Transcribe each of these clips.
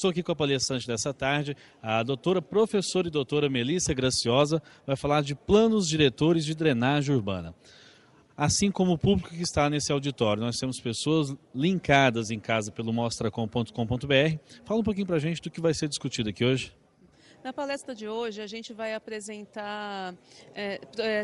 estou aqui com a palestrante dessa tarde, a doutora, professora e doutora Melissa Graciosa, vai falar de planos diretores de drenagem urbana. Assim como o público que está nesse auditório, nós temos pessoas linkadas em casa pelo mostracom.com.br. Fala um pouquinho para a gente do que vai ser discutido aqui hoje. Na palestra de hoje, a gente vai apresentar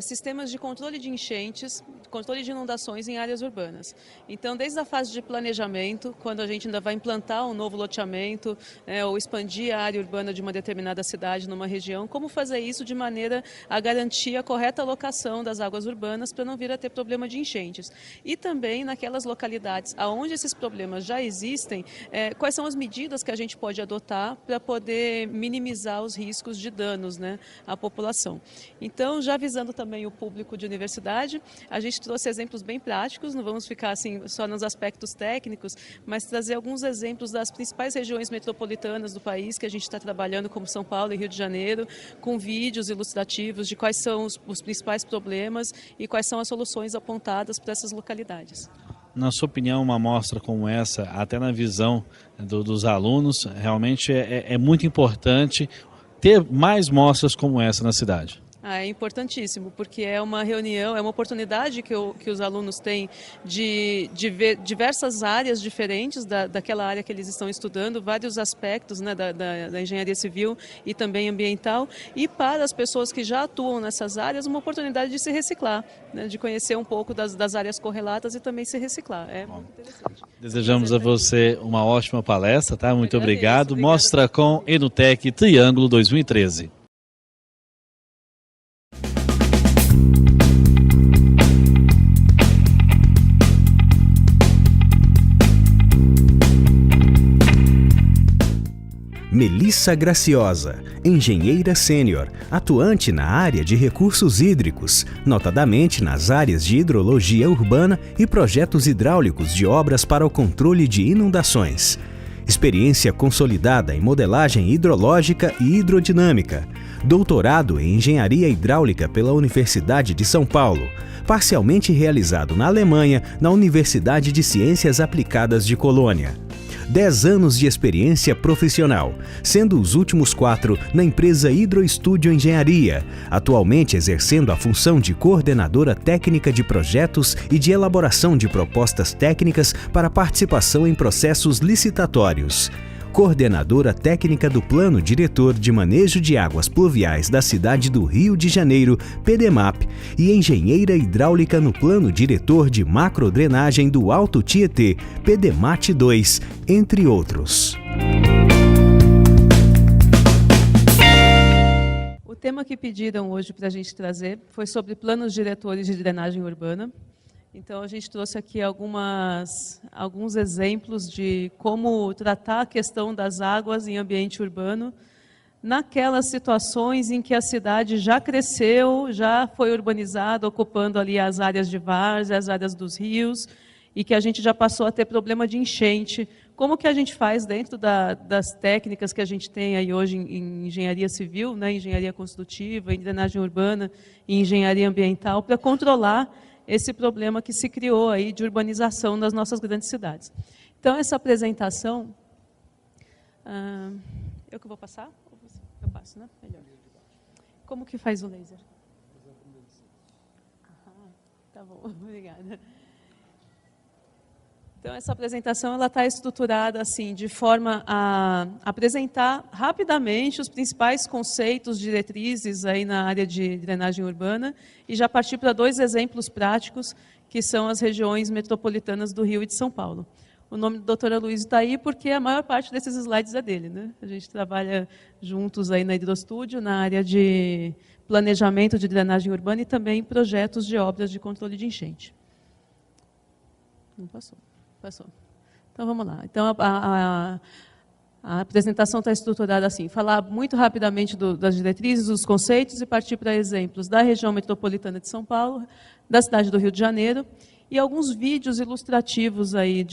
sistemas de controle de enchentes, controle de inundações em áreas urbanas. Então, desde a fase de planejamento, quando a gente ainda vai implantar um novo loteamento, ou expandir a área urbana de uma determinada cidade numa região, como fazer isso de maneira a garantir a correta alocação das águas urbanas para não vir a ter problema de enchentes. E também naquelas localidades onde esses problemas já existem, quais são as medidas que a gente pode adotar para poder minimizar os riscos de danos, à população. Então, já avisando também o público de universidade, a gente trouxe exemplos bem práticos, não vamos ficar assim só nos aspectos técnicos, mas trazer alguns exemplos das principais regiões metropolitanas do país que a gente está trabalhando, como São Paulo e Rio de Janeiro, com vídeos ilustrativos de quais são os principais problemas e quais são as soluções apontadas para essas localidades. Na sua opinião, uma amostra como essa, até na visão dos alunos, realmente é muito importante ter mais mostras como essa na cidade? É importantíssimo, porque é uma reunião, é uma oportunidade que os alunos têm de ver diversas áreas diferentes daquela área que eles estão estudando, vários aspectos da engenharia civil e também ambiental, e para as pessoas que já atuam nessas áreas, uma oportunidade de se reciclar, de conhecer um pouco das áreas correlatas e também se reciclar. É muito interessante. Desejamos a você uma ótima palestra, tá? Muito obrigado. Mostracom Enutec Triângulo 2013. Melissa Graciosa, engenheira sênior, atuante na área de recursos hídricos, notadamente nas áreas de hidrologia urbana e projetos hidráulicos de obras para o controle de inundações. Experiência consolidada em modelagem hidrológica e hidrodinâmica. Doutorado em engenharia hidráulica pela Universidade de São Paulo, parcialmente realizado na Alemanha, na Universidade de Ciências Aplicadas de Colônia. 10 anos de experiência profissional, sendo os últimos 4 na empresa Hidroestúdio Engenharia, atualmente exercendo a função de coordenadora técnica de projetos e de elaboração de propostas técnicas para participação em processos licitatórios. Coordenadora técnica do Plano Diretor de Manejo de Águas Pluviais da cidade do Rio de Janeiro, PDMAP, e engenheira hidráulica no Plano Diretor de Macrodrenagem do Alto Tietê, PDMAT 2, entre outros. O tema que pediram hoje para a gente trazer foi sobre planos diretores de drenagem urbana. Então, a gente trouxe aqui alguns exemplos de como tratar a questão das águas em ambiente urbano, naquelas situações em que a cidade já cresceu, já foi urbanizada, ocupando ali as áreas de várzea, as áreas dos rios, e que a gente já passou a ter problema de enchente. Como que a gente faz dentro das técnicas que a gente tem aí hoje em engenharia civil, engenharia construtiva, em drenagem urbana e engenharia ambiental, para controlar esse problema que se criou aí de urbanização nas nossas grandes cidades. Então, essa apresentação... eu que vou passar? Eu passo, né? Melhor. Como que faz o laser? Tá bom, obrigada. Então, essa apresentação está estruturada assim, de forma a apresentar rapidamente os principais conceitos, diretrizes aí na área de drenagem urbana e já partir para 2 exemplos práticos, que são as regiões metropolitanas do Rio e de São Paulo. O nome do Dr. Aloysio está aí porque a maior parte desses slides é dele, A gente trabalha juntos aí na Hidroestúdio, na área de planejamento de drenagem urbana e também projetos de obras de controle de enchente. Não passou. Passou. Então, vamos lá. Então, a apresentação está estruturada assim, falar muito rapidamente das diretrizes, dos conceitos e partir para exemplos da região metropolitana de São Paulo, da cidade do Rio de Janeiro e alguns vídeos ilustrativos aí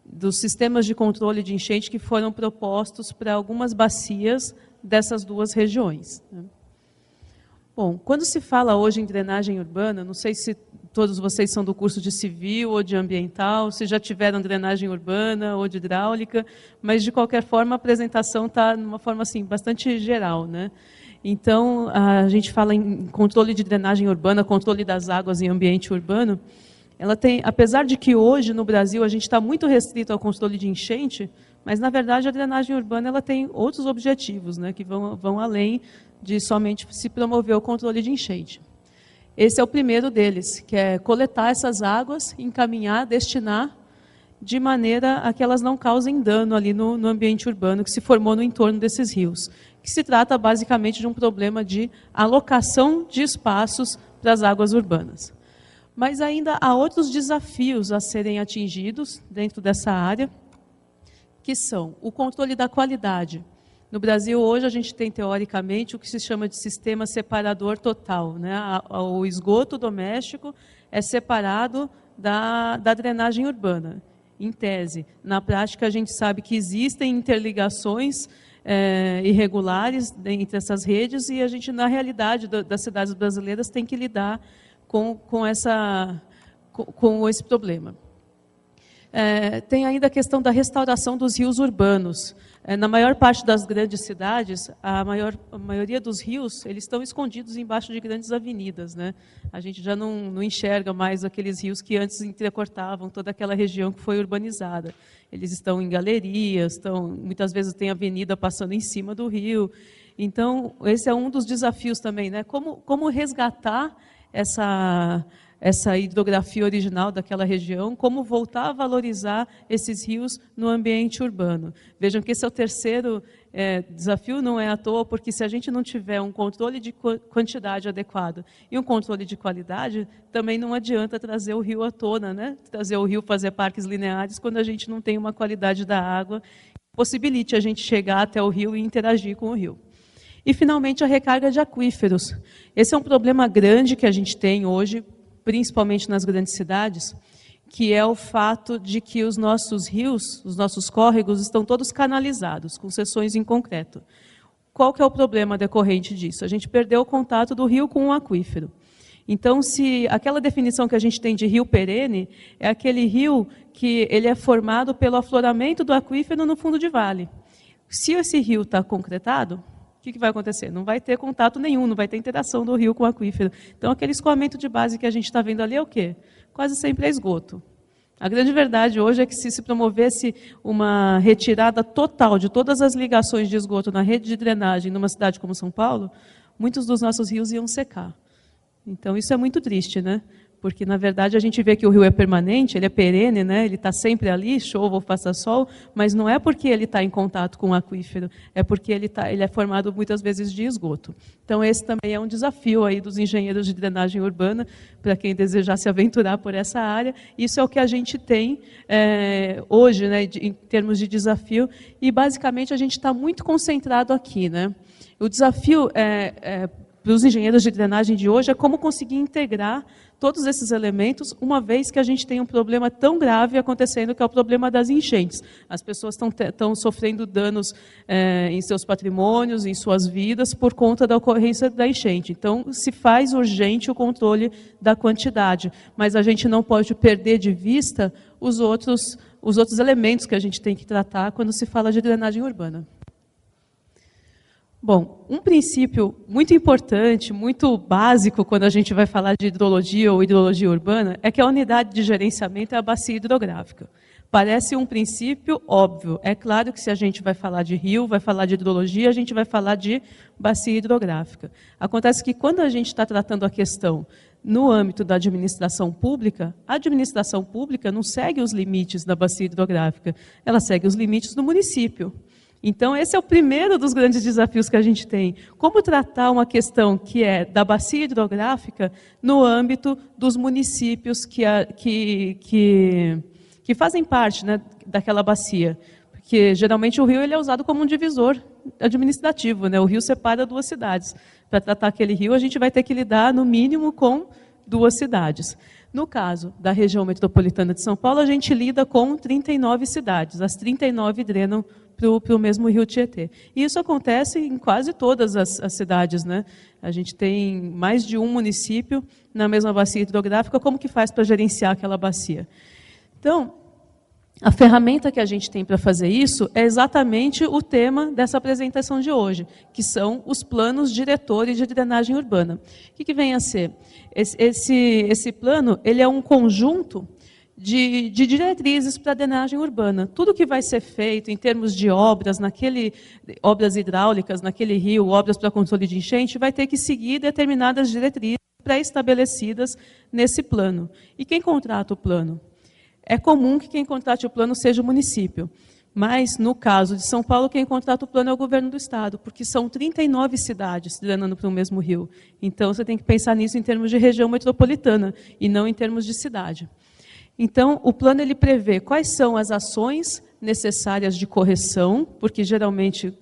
dos sistemas de controle de enchente que foram propostos para algumas bacias dessas 2 regiões. Bom, quando se fala hoje em drenagem urbana, não sei se todos vocês são do curso de civil ou de ambiental, se já tiveram drenagem urbana ou de hidráulica, mas de qualquer forma a apresentação está de uma forma assim, bastante geral, né? Então, a gente fala em controle de drenagem urbana, controle das águas em ambiente urbano. Ela tem, apesar de que hoje no Brasil a gente está muito restrito ao controle de enchente, mas na verdade a drenagem urbana ela tem outros objetivos, né, que vão além de somente se promover o controle de enchente. Esse é o primeiro deles, que é coletar essas águas, encaminhar, destinar, de maneira a que elas não causem dano ali no ambiente urbano que se formou no entorno desses rios, que se trata basicamente de um problema de alocação de espaços para as águas urbanas. Mas ainda há outros desafios a serem atingidos dentro dessa área, que são o controle da qualidade. No Brasil, hoje, a gente tem, teoricamente, o que se chama de sistema separador total, né? O esgoto doméstico é separado da drenagem urbana, em tese. Na prática, a gente sabe que existem interligações irregulares entre essas redes e a gente, na realidade das cidades brasileiras, tem que lidar com esse problema. Tem ainda a questão da restauração dos rios urbanos. Na maior parte das grandes cidades, a maioria dos rios eles estão escondidos embaixo de grandes avenidas, né? A gente já não enxerga mais aqueles rios que antes entrecortavam toda aquela região que foi urbanizada. Eles estão em galerias, muitas vezes tem avenida passando em cima do rio. Então, esse é um dos desafios também, né? Como resgatar essa hidrografia original daquela região, como voltar a valorizar esses rios no ambiente urbano. Vejam que esse é o terceiro desafio, não é à toa, porque se a gente não tiver um controle de quantidade adequado e um controle de qualidade, também não adianta trazer o rio à tona, né? Trazer o rio fazer parques lineares quando a gente não tem uma qualidade da água que possibilite a gente chegar até o rio e interagir com o rio. E, finalmente, a recarga de aquíferos. Esse é um problema grande que a gente tem hoje, principalmente nas grandes cidades, que é o fato de que os nossos rios, os nossos córregos, estão todos canalizados, com seções em concreto. Qual que é o problema decorrente disso? A gente perdeu o contato do rio com o aquífero. Então, se aquela definição que a gente tem de rio perene, é aquele rio que ele é formado pelo afloramento do aquífero no fundo de vale. Se esse rio está concretado, o que vai acontecer? Não vai ter contato nenhum, não vai ter interação do rio com o aquífero. Então, aquele escoamento de base que a gente está vendo ali é o quê? Quase sempre é esgoto. A grande verdade hoje é que se promovesse uma retirada total de todas as ligações de esgoto na rede de drenagem numa cidade como São Paulo, muitos dos nossos rios iam secar. Então, isso é muito triste, né? Porque, na verdade, a gente vê que o rio é permanente, ele é perene, né? Ele está sempre ali, chova ou faça sol, mas não é porque ele está em contato com o aquífero, é porque ele é formado muitas vezes de esgoto. Então, esse também é um desafio aí dos engenheiros de drenagem urbana, para quem desejar se aventurar por essa área. Isso é o que a gente tem hoje, né, em termos de desafio, e, basicamente, a gente está muito concentrado aqui, né? O desafio para os engenheiros de drenagem de hoje é como conseguir integrar todos esses elementos, uma vez que a gente tem um problema tão grave acontecendo, que é o problema das enchentes. As pessoas estão sofrendo danos em seus patrimônios, em suas vidas, por conta da ocorrência da enchente. Então, se faz urgente o controle da quantidade, mas a gente não pode perder de vista os outros elementos que a gente tem que tratar quando se fala de drenagem urbana. Bom, um princípio muito importante, muito básico, quando a gente vai falar de hidrologia ou hidrologia urbana, é que a unidade de gerenciamento é a bacia hidrográfica. Parece um princípio óbvio. É claro que se a gente vai falar de rio, vai falar de hidrologia, a gente vai falar de bacia hidrográfica. Acontece que quando a gente está tratando a questão no âmbito da administração pública, a administração pública não segue os limites da bacia hidrográfica, ela segue os limites do município. Então, esse é o primeiro dos grandes desafios que a gente tem. Como tratar uma questão que é da bacia hidrográfica no âmbito dos municípios que fazem parte, né, daquela bacia. Porque, geralmente, o rio ele é usado como um divisor administrativo, né? O rio separa duas cidades. Para tratar aquele rio, a gente vai ter que lidar, no mínimo, com 2 cidades. No caso da região metropolitana de São Paulo, a gente lida com 39 cidades. As 39 drenam para o mesmo rio Tietê. E isso acontece em quase todas as cidades, né? A gente tem mais de um município na mesma bacia hidrográfica. Como que faz para gerenciar aquela bacia? Então, a ferramenta que a gente tem para fazer isso é exatamente o tema dessa apresentação de hoje, que são os planos diretores de drenagem urbana. O que vem a ser? Esse plano ele é um conjunto de diretrizes para a drenagem urbana. Tudo que vai ser feito em termos de obras, obras hidráulicas naquele rio, obras para controle de enchente, vai ter que seguir determinadas diretrizes pré-estabelecidas nesse plano. E quem contrata o plano? É comum que quem contrate o plano seja o município, mas, no caso de São Paulo, quem contrata o plano é o governo do estado, porque são 39 cidades drenando para o mesmo rio. Então, você tem que pensar nisso em termos de região metropolitana, e não em termos de cidade. Então, o plano ele prevê quais são as ações necessárias de correção, porque geralmente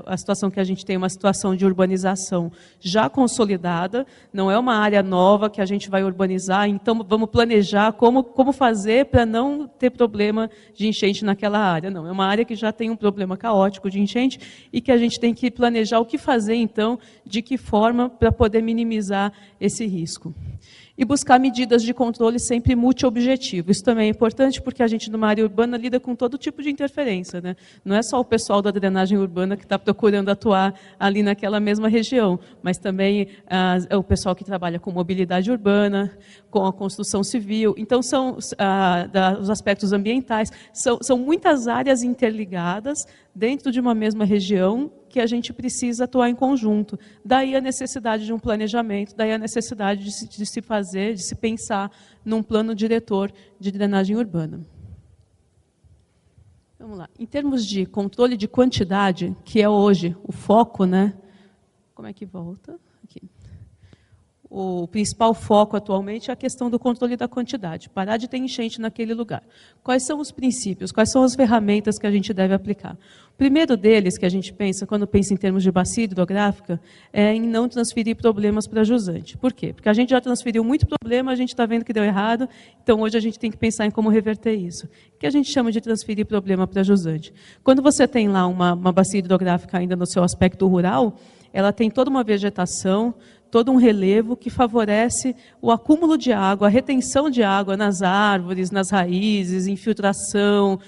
a situação que a gente tem é uma situação de urbanização já consolidada, não é uma área nova que a gente vai urbanizar, então vamos planejar como fazer para não ter problema de enchente naquela área. Não, é uma área que já tem um problema caótico de enchente e que a gente tem que planejar o que fazer, então, de que forma para poder minimizar esse risco. E buscar medidas de controle sempre multiobjetivo. Isso também é importante porque a gente, numa área urbana, lida com todo tipo de interferência, né? Não é só o pessoal da drenagem urbana que está procurando atuar ali naquela mesma região, mas também o pessoal que trabalha com mobilidade urbana, com a construção civil. Então, são os aspectos ambientais. São muitas áreas interligadas dentro de uma mesma região que a gente precisa atuar em conjunto. Daí a necessidade de um planejamento, daí a necessidade de se pensar num plano diretor de drenagem urbana. Vamos lá. Em termos de controle de quantidade, que é hoje o foco, né? Como é que volta? Aqui. O principal foco atualmente é a questão do controle da quantidade, parar de ter enchente naquele lugar. Quais são os princípios, quais são as ferramentas que a gente deve aplicar? O primeiro deles, que a gente pensa, quando pensa em termos de bacia hidrográfica, é em não transferir problemas para jusante. Por quê? Porque a gente já transferiu muito problema, a gente está vendo que deu errado, então hoje a gente tem que pensar em como reverter isso. O que a gente chama de transferir problema para jusante? Quando você tem lá uma bacia hidrográfica ainda no seu aspecto rural, ela tem toda uma vegetação, todo um relevo que favorece o acúmulo de água, a retenção de água nas árvores, nas raízes, infiltração,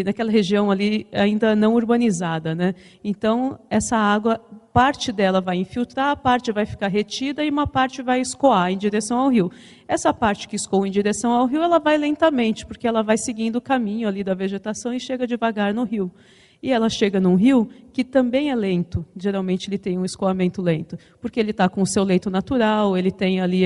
naquela região ali ainda não urbanizada, né? Então, essa água, parte dela vai infiltrar, parte vai ficar retida e uma parte vai escoar em direção ao rio. Essa parte que escoa em direção ao rio, ela vai lentamente, porque ela vai seguindo o caminho ali da vegetação e chega devagar no rio. E ela chega num rio que também é lento, geralmente ele tem um escoamento lento, porque ele está com o seu leito natural, ele tem ali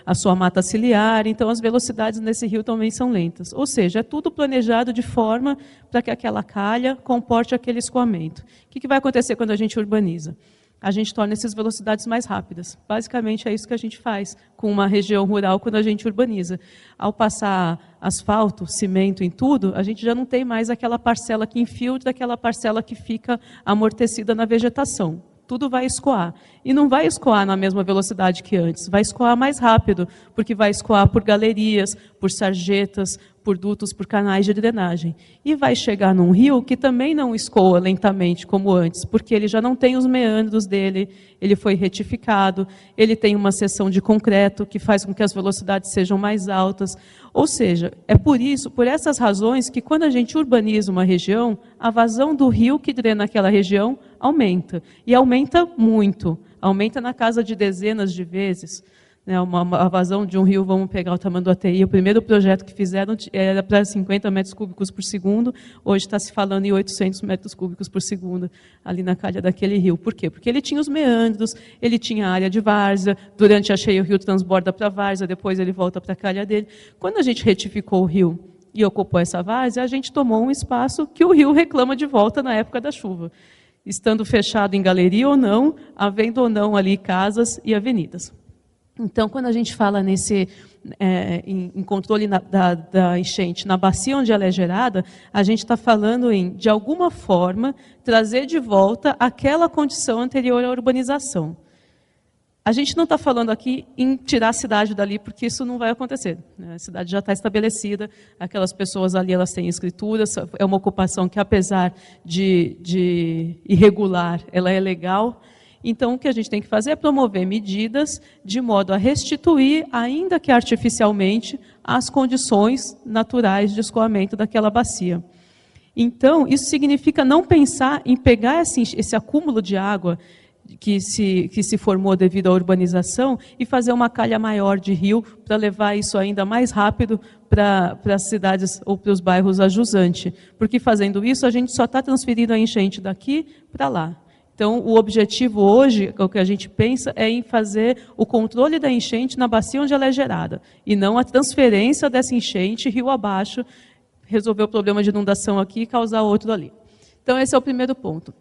a sua mata ciliar, então as velocidades nesse rio também são lentas. Ou seja, é tudo planejado de forma para que aquela calha comporte aquele escoamento. O que vai acontecer quando a gente urbaniza? A gente torna essas velocidades mais rápidas. Basicamente é isso que a gente faz com uma região rural quando a gente urbaniza. Ao passar asfalto, cimento em tudo, a gente já não tem mais aquela parcela que infiltra, aquela parcela que fica amortecida na vegetação. Tudo vai escoar. E não vai escoar na mesma velocidade que antes, vai escoar mais rápido, porque vai escoar por galerias, por sarjetas, por dutos, por canais de drenagem. E vai chegar num rio que também não escoa lentamente como antes, porque ele já não tem os meandros dele, ele foi retificado, ele tem uma seção de concreto que faz com que as velocidades sejam mais altas. Ou seja, é por essas razões, que quando a gente urbaniza uma região, a vazão do rio que drena aquela região aumenta. E aumenta muito, aumenta na casa de dezenas de vezes. A vazão de um rio, vamos pegar o Tamanduateí, o primeiro projeto que fizeram era para 50 metros cúbicos por segundo, hoje está se falando em 800 metros cúbicos por segundo, ali na calha daquele rio. Por quê? Porque ele tinha os meandros, ele tinha a área de várzea, durante a cheia o rio transborda para a várzea, depois ele volta para a calha dele. Quando a gente retificou o rio e ocupou essa várzea, a gente tomou um espaço que o rio reclama de volta na época da chuva, estando fechado em galeria ou não, havendo ou não ali casas e avenidas. Então, quando a gente fala em controle da enchente na bacia onde ela é gerada, a gente está falando em, de alguma forma, trazer de volta aquela condição anterior à urbanização. A gente não está falando aqui em tirar a cidade dali, porque isso não vai acontecer, né? A cidade já está estabelecida, aquelas pessoas ali elas têm escrituras, é uma ocupação que, apesar de irregular, ela é legal. Então, o que a gente tem que fazer é promover medidas de modo a restituir, ainda que artificialmente, as condições naturais de escoamento daquela bacia. Então, isso significa não pensar em pegar esse acúmulo de água que se formou devido à urbanização e fazer uma calha maior de rio para levar isso ainda mais rápido para as cidades ou para os bairros a jusante. Porque fazendo isso, a gente só está transferindo a enchente daqui para lá. Então, o objetivo hoje, o que a gente pensa, é em fazer o controle da enchente na bacia onde ela é gerada, e não a transferência dessa enchente rio abaixo, resolver o problema de inundação aqui e causar outro ali. Então, esse é o primeiro ponto.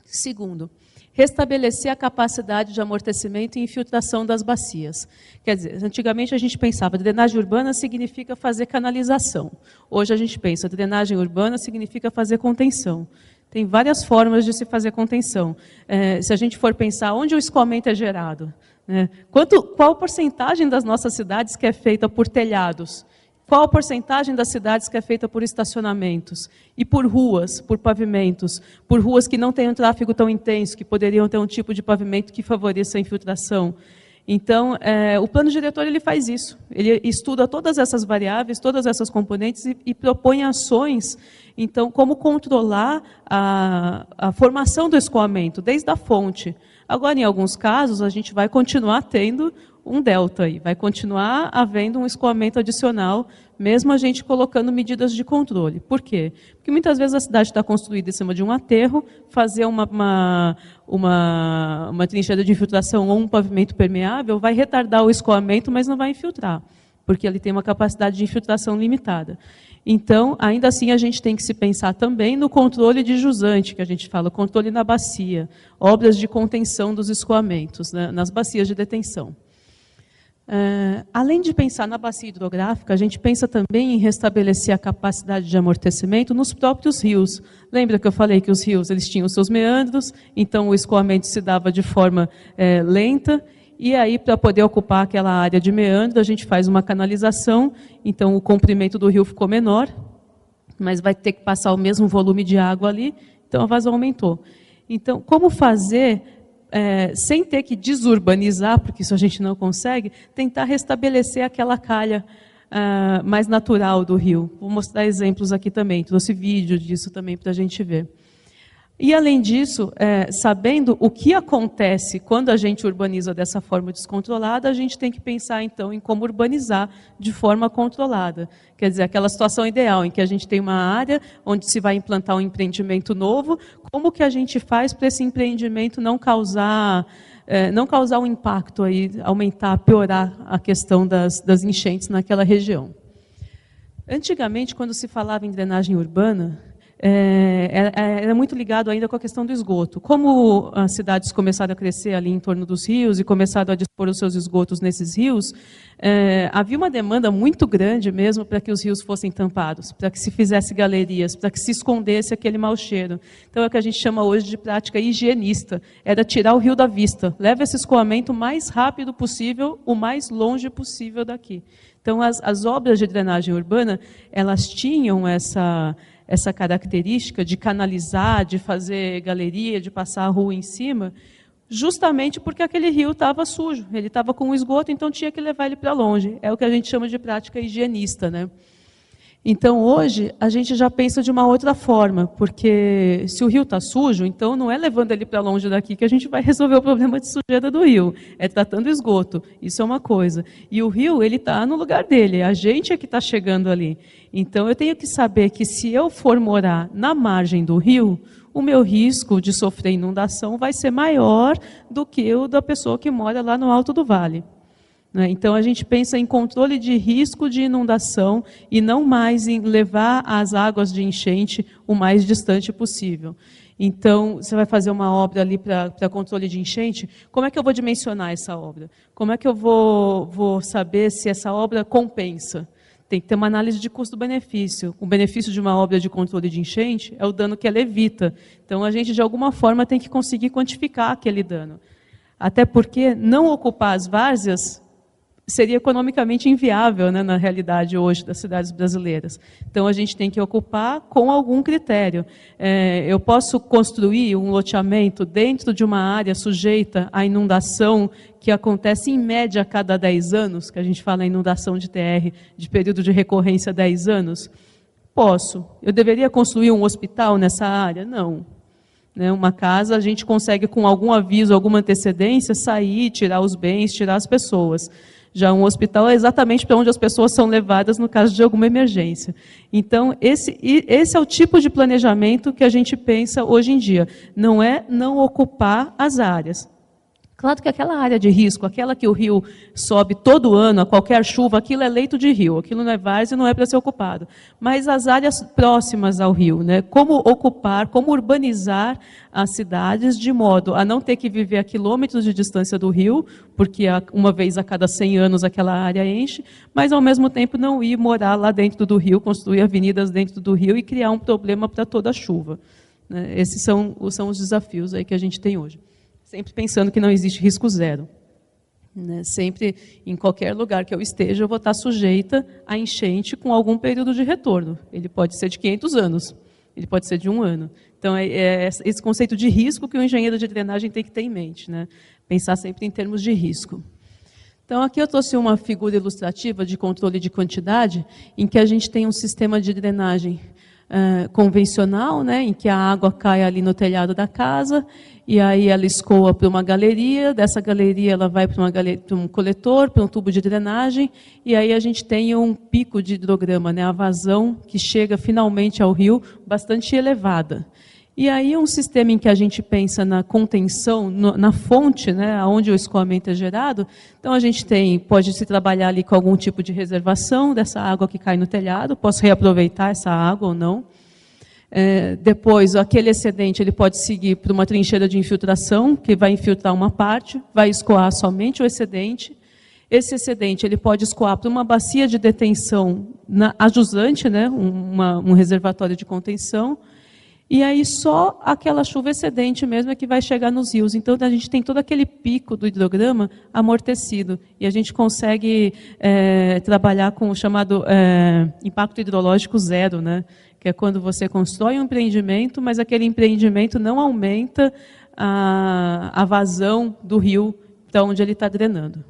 Segundo, restabelecer a capacidade de amortecimento e infiltração das bacias. Quer dizer, antigamente a gente pensava drenagem urbana significa fazer canalização. Hoje a gente pensa drenagem urbana significa fazer contenção. Tem várias formas de se fazer contenção. Se a gente for pensar onde o escoamento é gerado, né? Qual a porcentagem das nossas cidades que é feita por telhados? Qual a porcentagem das cidades que é feita por estacionamentos? E por ruas, por pavimentos, por ruas que não têm um tráfego tão intenso, que poderiam ter um tipo de pavimento que favoreça a infiltração. Então, o plano diretor ele faz isso. Ele estuda todas essas variáveis, todas essas componentes e propõe ações, então, como controlar a formação do escoamento, desde a fonte. Agora, em alguns casos, a gente vai continuar tendo um delta aí, vai continuar havendo um escoamento adicional, mesmo a gente colocando medidas de controle. Por quê? Porque muitas vezes a cidade está construída em cima de um aterro, fazer uma trincheira de infiltração ou um pavimento permeável vai retardar o escoamento, mas não vai infiltrar, porque ele tem uma capacidade de infiltração limitada. Então, ainda assim, a gente tem que se pensar também no controle de jusante, que a gente fala, controle na bacia, obras de contenção dos escoamentos, né, nas bacias de detenção. Além de pensar na bacia hidrográfica, a gente pensa também em restabelecer a capacidade de amortecimento nos próprios rios. Lembra que eu falei que os rios eles tinham seus meandros, então o escoamento se dava de forma lenta, e aí para poder ocupar aquela área de meandro, a gente faz uma canalização, então o comprimento do rio ficou menor, mas vai ter que passar o mesmo volume de água ali, então a vazão aumentou. Então, como fazer... sem ter que desurbanizar, porque isso a gente não consegue, tentar restabelecer aquela calha mais natural do rio. Vou mostrar exemplos aqui também, trouxe vídeo disso também para a gente ver. E, além disso, sabendo o que acontece quando a gente urbaniza dessa forma descontrolada, a gente tem que pensar, então, em como urbanizar de forma controlada. Quer dizer, aquela situação ideal em que a gente tem uma área onde se vai implantar um empreendimento novo, como que a gente faz para esse empreendimento não causar um impacto, aí, aumentar, piorar a questão das enchentes naquela região. Antigamente, quando se falava em drenagem urbana, era muito ligado ainda com a questão do esgoto. Como as cidades começaram a crescer ali em torno dos rios e começaram a dispor os seus esgotos nesses rios, havia uma demanda muito grande mesmo para que os rios fossem tampados, para que se fizesse galerias, para que se escondesse aquele mau cheiro. Então é o que a gente chama hoje de prática higienista, era tirar o rio da vista, leva esse escoamento o mais rápido possível, o mais longe possível daqui. Então as obras de drenagem urbana, elas tinham essa característica de canalizar, de fazer galeria, de passar a rua em cima, justamente porque aquele rio estava sujo, ele estava com esgoto, então tinha que levar ele para longe. É o que a gente chama de prática higienista, né? Então, hoje, a gente já pensa de uma outra forma, porque se o rio está sujo, então não é levando ele para longe daqui que a gente vai resolver o problema de sujeira do rio, é tratando esgoto, isso é uma coisa. E o rio, ele está no lugar dele, a gente é que está chegando ali. Então, eu tenho que saber que se eu for morar na margem do rio, o meu risco de sofrer inundação vai ser maior do que o da pessoa que mora lá no alto do vale. Então, a gente pensa em controle de risco de inundação e não mais em levar as águas de enchente o mais distante possível. Então, você vai fazer uma obra ali para controle de enchente, como é que eu vou dimensionar essa obra? Como é que eu vou saber se essa obra compensa? Tem que ter uma análise de custo-benefício. O benefício de uma obra de controle de enchente é o dano que ela evita. Então, a gente, de alguma forma, tem que conseguir quantificar aquele dano. Até porque não ocupar as várzeas seria economicamente inviável, né, na realidade hoje das cidades brasileiras. Então a gente tem que ocupar com algum critério. Eu posso construir um loteamento dentro de uma área sujeita à inundação que acontece em média a cada 10 anos, que a gente fala inundação de TR, de período de recorrência 10 anos? Posso. Eu deveria construir um hospital nessa área? Não. Uma casa a gente consegue com algum aviso, alguma antecedência, sair, tirar os bens, tirar as pessoas. Já um hospital é exatamente para onde as pessoas são levadas no caso de alguma emergência. Então, esse é o tipo de planejamento que a gente pensa hoje em dia. Não é não ocupar as áreas. Claro que aquela área de risco, aquela que o rio sobe todo ano, a qualquer chuva, aquilo é leito de rio, aquilo não é várzea, não é para ser ocupado. Mas as áreas próximas ao rio, né? Como ocupar, como urbanizar as cidades de modo a não ter que viver a quilômetros de distância do rio, porque uma vez a cada 100 anos aquela área enche, mas ao mesmo tempo não ir morar lá dentro do rio, construir avenidas dentro do rio e criar um problema para toda a chuva. Esses são os desafios aí que a gente tem hoje. Sempre pensando que não existe risco zero. Sempre, em qualquer lugar que eu esteja, eu vou estar sujeita a enchente com algum período de retorno. Ele pode ser de 500 anos, ele pode ser de 1 ano. Então, é esse conceito de risco que o engenheiro de drenagem tem que ter em mente, né? Pensar sempre em termos de risco. Então, aqui eu trouxe uma figura ilustrativa de controle de quantidade, em que a gente tem um sistema de drenagem convencional, né, em que a água cai ali no telhado da casa, e aí ela escoa para uma galeria, dessa galeria ela vai para um coletor, para um tubo de drenagem, e aí a gente tem um pico de hidrograma, né, a vazão que chega finalmente ao rio, bastante elevada. E aí um sistema em que a gente pensa na contenção, na fonte, né, onde o escoamento é gerado, então a gente pode se trabalhar ali com algum tipo de reservação dessa água que cai no telhado, posso reaproveitar essa água ou não. Depois, aquele excedente ele pode seguir para uma trincheira de infiltração, que vai infiltrar uma parte, vai escoar somente o excedente. Esse excedente ele pode escoar para uma bacia de detenção ajusante, né, um reservatório de contenção, e aí só aquela chuva excedente mesmo é que vai chegar nos rios. Então a gente tem todo aquele pico do hidrograma amortecido, e a gente consegue trabalhar com o chamado impacto hidrológico zero, né? Que é quando você constrói um empreendimento, mas aquele empreendimento não aumenta a vazão do rio para onde ele está drenando.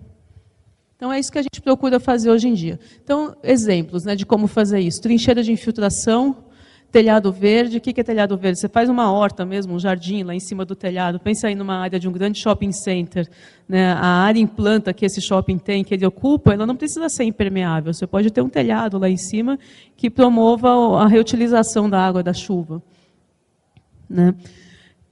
Então é isso que a gente procura fazer hoje em dia. Então, exemplos, né, de como fazer isso. Trincheira de infiltração, telhado verde. O que é telhado verde? Você faz uma horta mesmo, um jardim lá em cima do telhado. Pensa aí numa área de um grande shopping center, né? A área em planta que esse shopping tem, que ele ocupa, ela não precisa ser impermeável. Você pode ter um telhado lá em cima que promova a reutilização da água da chuva, né?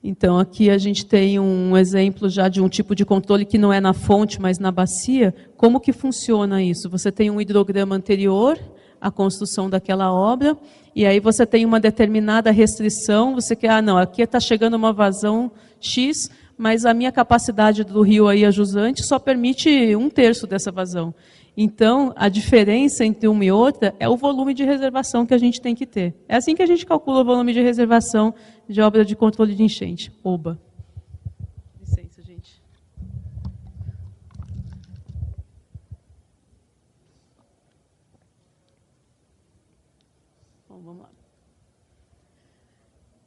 Então, aqui a gente tem um exemplo já de um tipo de controle que não é na fonte, mas na bacia. Como que funciona isso? Você tem um hidrograma anterior à construção daquela obra, e aí você tem uma determinada restrição, você quer, não, aqui está chegando uma vazão X, mas a minha capacidade do rio aí a jusante só permite 1/3 dessa vazão. Então, a diferença entre uma e outra é o volume de reservação que a gente tem que ter. É assim que a gente calcula o volume de reservação de obra de controle de enchente, OBA. Licença, gente. Bom, vamos lá.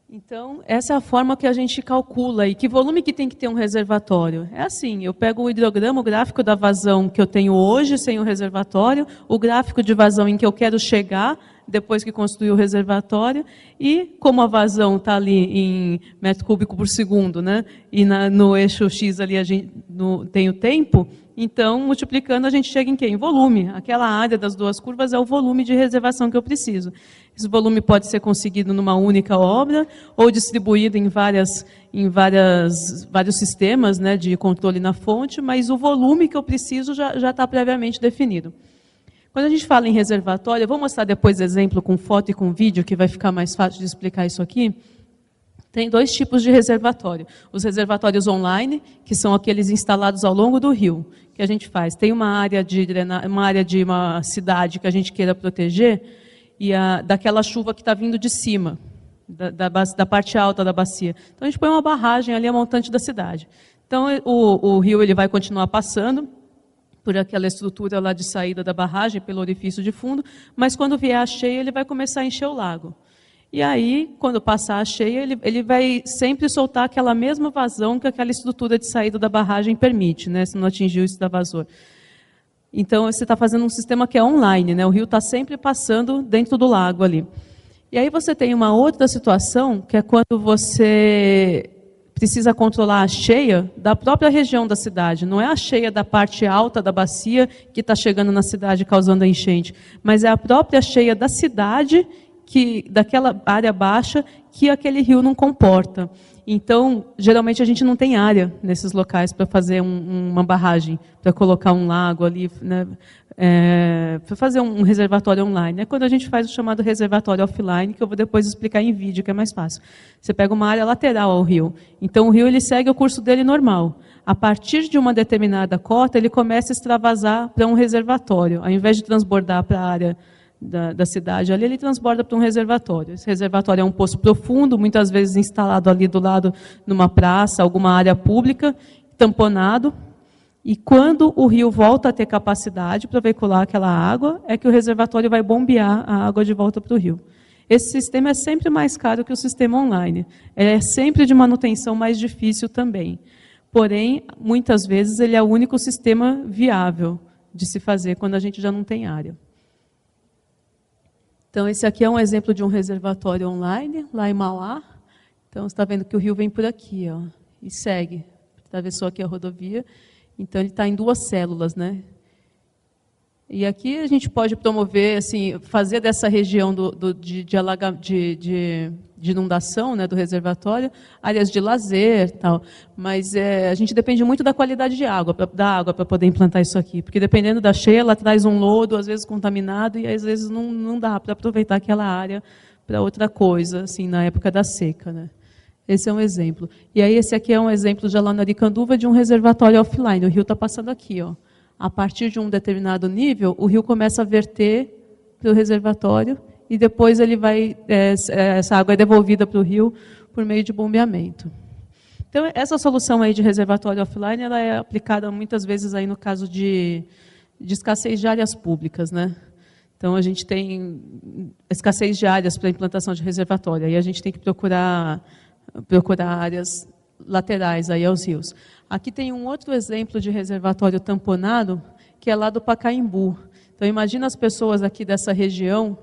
Então, essa é a forma que a gente calcula. E que volume que tem que ter um reservatório? É assim, eu pego o hidrograma, o gráfico da vazão que eu tenho hoje sem o reservatório, o gráfico de vazão em que eu quero chegar depois que construir o reservatório, e como a vazão está ali em metro cúbico por segundo, né? E no eixo X ali tem o tempo, então, multiplicando, a gente chega em quê? Em volume. Aquela área das duas curvas é o volume de reservação que eu preciso. Esse volume pode ser conseguido numa única obra ou distribuído em vários sistemas, né, de controle na fonte, mas o volume que eu preciso já está previamente definido. Quando a gente fala em reservatório, eu vou mostrar depois exemplo com foto e com vídeo, que vai ficar mais fácil de explicar isso aqui. Tem 2 tipos de reservatório. Os reservatórios online, que são aqueles instalados ao longo do rio, que a gente faz. Tem uma área de uma cidade que a gente queira proteger, e daquela chuva que está vindo de cima, da parte alta da bacia. Então a gente põe uma barragem ali, a montante da cidade. Então, o rio ele vai continuar passando por aquela estrutura lá de saída da barragem, pelo orifício de fundo, mas quando vier a cheia, ele vai começar a encher o lago. E aí, quando passar a cheia, ele vai sempre soltar aquela mesma vazão que aquela estrutura de saída da barragem permite, né, se não atingir o extravasor. Então, você está fazendo um sistema que é online, né, o rio está sempre passando dentro do lago ali. E aí você tem uma outra situação, que é quando você precisa controlar a cheia da própria região da cidade. Não é a cheia da parte alta da bacia que está chegando na cidade causando a enchente, mas é a própria cheia da cidade, daquela área baixa, que aquele rio não comporta. Então, geralmente a gente não tem área nesses locais para fazer uma barragem, para colocar um lago ali, né, para fazer um reservatório online. É quando a gente faz o chamado reservatório offline, que eu vou depois explicar em vídeo, que é mais fácil. Você pega uma área lateral ao rio. Então, o rio ele segue o curso dele normal. A partir de uma determinada cota, ele começa a extravasar para um reservatório. Ao invés de transbordar para a área da cidade, ali ele transborda para um reservatório. Esse reservatório é um poço profundo, muitas vezes instalado ali do lado, numa praça, alguma área pública, tamponado. E quando o rio volta a ter capacidade para veicular aquela água, é que o reservatório vai bombear a água de volta para o rio. Esse sistema é sempre mais caro que o sistema online. É sempre de manutenção mais difícil também. Porém, muitas vezes, ele é o único sistema viável de se fazer quando a gente já não tem área. Então, esse aqui é um exemplo de um reservatório online, lá em Mauá. Então, você está vendo que o rio vem por aqui, ó, e segue. Atravessou aqui a rodovia. Então, ele está em duas células, né? E aqui a gente pode promover, assim, fazer dessa região de inundação, né, do reservatório, áreas de lazer, tal. Mas a gente depende muito da qualidade de água, da água para poder implantar isso aqui, porque dependendo da cheia, ela traz um lodo, às vezes contaminado, e às vezes não dá para aproveitar aquela área para outra coisa, assim, na época da seca, né? Esse é um exemplo. E aí esse aqui é um exemplo já lá na Aricanduva de um reservatório offline. O rio está passando aqui, ó. A partir de um determinado nível, o rio começa a verter para o reservatório e depois ele vai, essa água é devolvida para o rio por meio de bombeamento. Então, essa solução aí de reservatório offline, ela é aplicada muitas vezes aí no caso de escassez de áreas públicas, né? Então, a gente tem escassez de áreas para a implantação de reservatório. Aí a gente tem que procurar áreas laterais aí aos rios. Aqui tem um outro exemplo de reservatório tamponado, que é lá do Pacaembu. Então, imagina as pessoas aqui dessa região,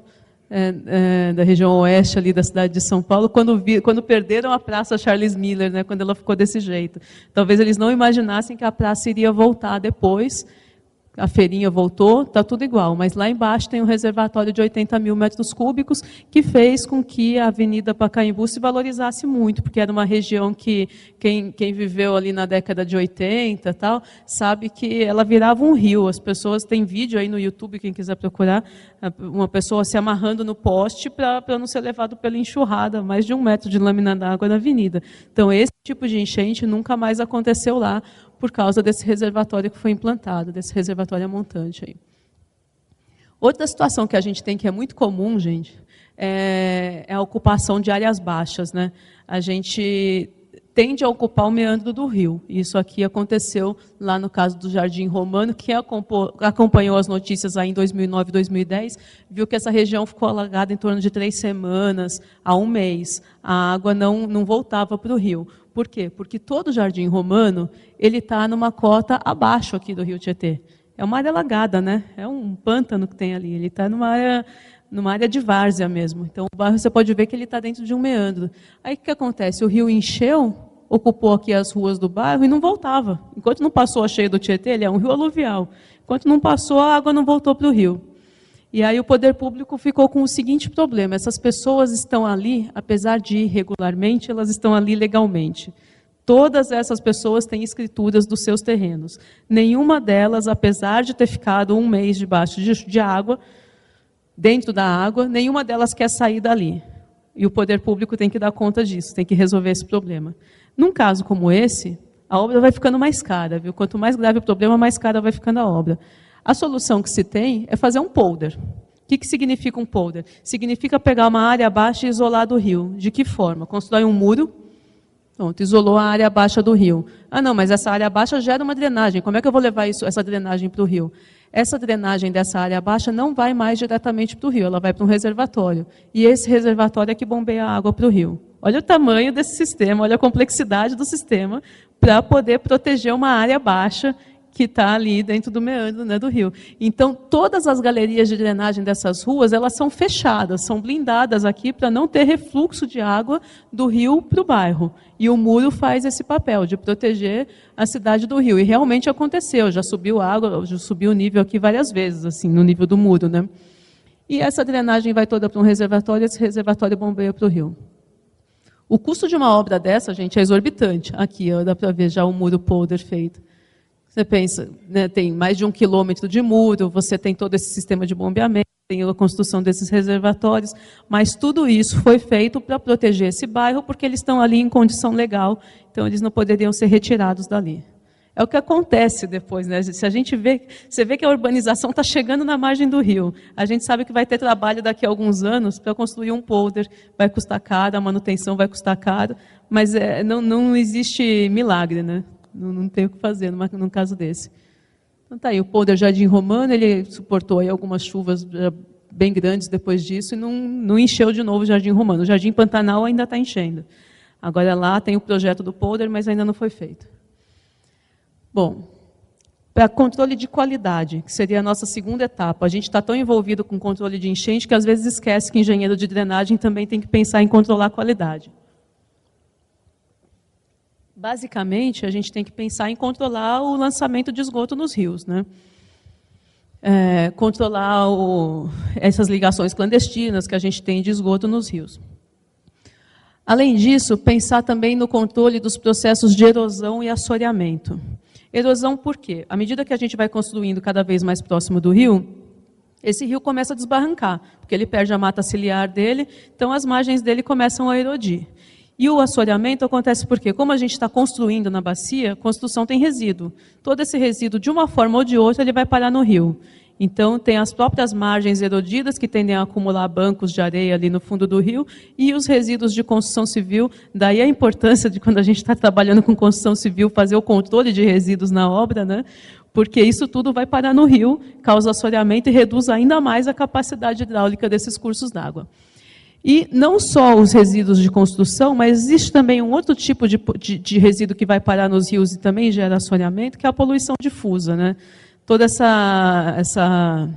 da região oeste ali da cidade de São Paulo, quando perderam a Praça Charles Miller, né, quando ela ficou desse jeito. Talvez eles não imaginassem que a praça iria voltar depois. A feirinha voltou, está tudo igual, mas lá embaixo tem um reservatório de 80 mil metros cúbicos que fez com que a Avenida Pacaembu se valorizasse muito, porque era uma região que quem viveu ali na década de 80 tal, sabe que ela virava um rio. As pessoas, tem vídeo aí no YouTube, quem quiser procurar, uma pessoa se amarrando no poste para não ser levado pela enxurrada, mais de 1 metro de lâmina d'água na avenida. Então, esse tipo de enchente nunca mais aconteceu lá, por causa desse reservatório que foi implantado, desse reservatório montante aí. Outra situação que a gente tem que é muito comum, gente, é a ocupação de áreas baixas, né? A gente tende a ocupar o meandro do rio. Isso aqui aconteceu lá no caso do Jardim Romano. Quem acompanhou as notícias aí em 2009, 2010, viu que essa região ficou alagada em torno de 3 semanas a 1 mês. A água não voltava para o rio. Por quê? Porque todo o Jardim Romano ele está numa cota abaixo aqui do Rio Tietê. É uma área alagada, né? É um pântano que tem ali. Ele está numa área de várzea mesmo. Então, o bairro você pode ver que ele está dentro de um meandro. Aí, o que acontece? O rio encheu, ocupou aqui as ruas do bairro e não voltava. Enquanto não passou a cheia do Tietê, ele é um rio aluvial. Enquanto não passou, a água não voltou para o rio. E aí o poder público ficou com o seguinte problema: essas pessoas estão ali, apesar de ir irregularmente, elas estão ali legalmente. Todas essas pessoas têm escrituras dos seus terrenos. Nenhuma delas, apesar de ter ficado 1 mês debaixo de água, dentro da água, nenhuma delas quer sair dali. E o poder público tem que dar conta disso, tem que resolver esse problema. Num caso como esse, a obra vai ficando mais cara, viu? Quanto mais grave o problema, mais cara vai ficando a obra. A solução que se tem é fazer um polder. O que significa um polder? Significa pegar uma área baixa e isolar do rio. De que forma? Constrói um muro, Pronto, isolou a área baixa do rio. Ah, não, mas essa área baixa gera uma drenagem. Como é que eu vou levar essa drenagem para o rio? Essa drenagem dessa área baixa não vai mais diretamente para o rio, ela vai para um reservatório. E esse reservatório é que bombeia a água para o rio. Olha o tamanho desse sistema, olha a complexidade do sistema para poder proteger uma área baixa que está ali dentro do meandro, né, do rio. Então, todas as galerias de drenagem dessas ruas, elas são fechadas, são blindadas aqui para não ter refluxo de água do rio para o bairro. E o muro faz esse papel de proteger a cidade do rio. E realmente aconteceu, já subiu água, já subiu o nível aqui várias vezes, assim, no nível do muro, né? E essa drenagem vai toda para um reservatório, esse reservatório bombeia para o rio. O custo de uma obra dessa, gente, é exorbitante. Aqui, ó, dá para ver já o muro polder feito. Você pensa, né, tem mais de 1 quilômetro de muro, você tem todo esse sistema de bombeamento, tem a construção desses reservatórios, mas tudo isso foi feito para proteger esse bairro, porque eles estão ali em condição legal, então eles não poderiam ser retirados dali. É o que acontece depois, né? Se a gente vê, você vê que a urbanização está chegando na margem do rio. A gente sabe que vai ter trabalho daqui a alguns anos para construir um polder, vai custar caro, a manutenção vai custar caro, mas não existe milagre, né? Não tem o que fazer num caso desse. Então tá aí, o polder Jardim Romano, ele suportou aí algumas chuvas bem grandes depois disso e não encheu de novo o Jardim Romano. O Jardim Pantanal ainda está enchendo. Agora lá tem o projeto do polder, mas ainda não foi feito. Bom, para controle de qualidade, que seria a nossa segunda etapa, a gente está tão envolvido com controle de enchente que às vezes esquece que engenheiro de drenagem também tem que pensar em controlar a qualidade. Basicamente, a gente tem que pensar em controlar o lançamento de esgoto nos rios, né? Controlar essas ligações clandestinas que a gente tem de esgoto nos rios. Além disso, pensar também no controle dos processos de erosão e assoreamento. Erosão por quê? À medida que a gente vai construindo cada vez mais próximo do rio, esse rio começa a desbarrancar, porque ele perde a mata ciliar dele, então as margens dele começam a erodir. E o assoreamento acontece porque, como a gente está construindo na bacia, construção tem resíduo. Todo esse resíduo, de uma forma ou de outra, ele vai parar no rio. Então, tem as próprias margens erodidas, que tendem a acumular bancos de areia ali no fundo do rio, e os resíduos de construção civil. Daí a importância de, quando a gente está trabalhando com construção civil, fazer o controle de resíduos na obra, né? Porque isso tudo vai parar no rio, causa assoreamento e reduz ainda mais a capacidade hidráulica desses cursos d'água. E não só os resíduos de construção, mas existe também um outro tipo de resíduo que vai parar nos rios e também gera assoreamento, que é a poluição difusa, né? Toda essa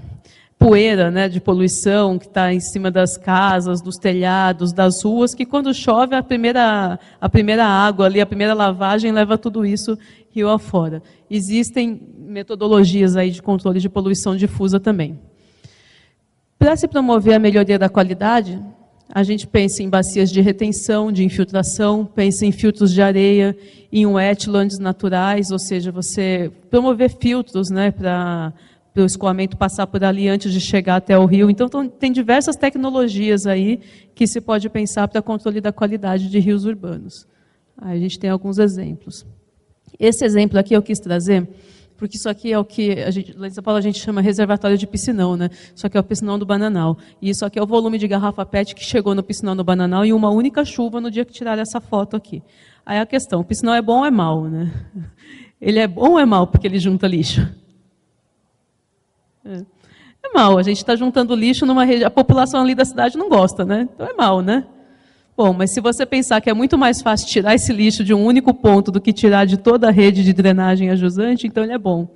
poeira, né, de poluição que está em cima das casas, dos telhados, das ruas, que quando chove a primeira água ali, a primeira lavagem leva tudo isso rio afora. Existem metodologias aí de controle de poluição difusa também. Para se promover a melhoria da qualidade, a gente pensa em bacias de retenção, de infiltração, pensa em filtros de areia, em wetlands naturais, ou seja, você promover filtros, né, para o escoamento passar por ali antes de chegar até o rio. Então, tem diversas tecnologias aí que se pode pensar para controle da qualidade de rios urbanos. Aí a gente tem alguns exemplos. Esse exemplo aqui eu quis trazer, porque isso aqui é o que lá em São Paulo a gente chama reservatório de piscinão, né? Isso aqui é o piscinão do Bananal. E isso aqui é o volume de garrafa PET que chegou no piscinão do Bananal em uma única chuva no dia que tiraram essa foto aqui. Aí a questão, o piscinão é bom ou é mau, né? Ele é bom ou é mau porque ele junta lixo? É mau, a gente está juntando lixo numa região, a população ali da cidade não gosta, né? Então é mau, né? Bom, mas se você pensar que é muito mais fácil tirar esse lixo de um único ponto do que tirar de toda a rede de drenagem a jusante, então ele é bom.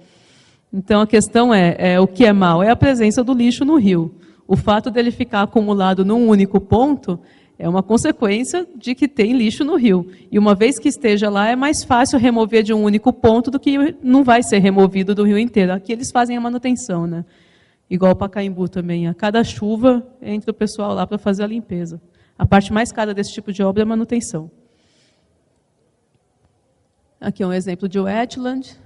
Então a questão é o que é mau? É a presença do lixo no rio. O fato dele ficar acumulado num único ponto é uma consequência de que tem lixo no rio. E uma vez que esteja lá, é mais fácil remover de um único ponto do que não vai ser removido do rio inteiro. Aqui eles fazem a manutenção, né? Igual o Pacaembu também. A cada chuva entra o pessoal lá para fazer a limpeza. A parte mais cara desse tipo de obra é a manutenção. Aqui é um exemplo de wetland.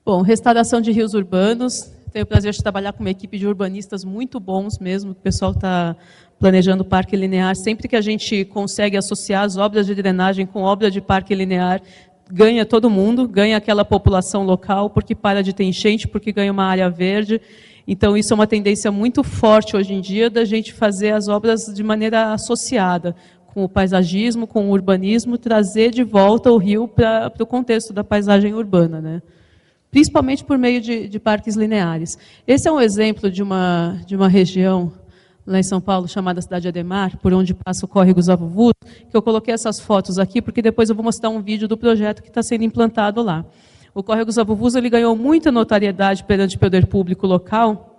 Bom, restauração de rios urbanos. Tenho o prazer de trabalhar com uma equipe de urbanistas muito bons mesmo. O pessoal está planejando o parque linear. Sempre que a gente consegue associar as obras de drenagem com obra de parque linear, ganha todo mundo, ganha aquela população local, porque para de ter enchente, porque ganha uma área verde. Então, isso é uma tendência muito forte hoje em dia, da gente fazer as obras de maneira associada, o paisagismo, com o urbanismo, trazer de volta o rio para o contexto da paisagem urbana, né? Principalmente por meio de parques lineares. Esse é um exemplo de uma região lá em São Paulo, chamada Cidade Ademar, por onde passa o córrego Zavuvuz, que eu coloquei essas fotos aqui, porque depois eu vou mostrar um vídeo do projeto que está sendo implantado lá. O córrego Zavuvuz ele ganhou muita notoriedade perante o poder público local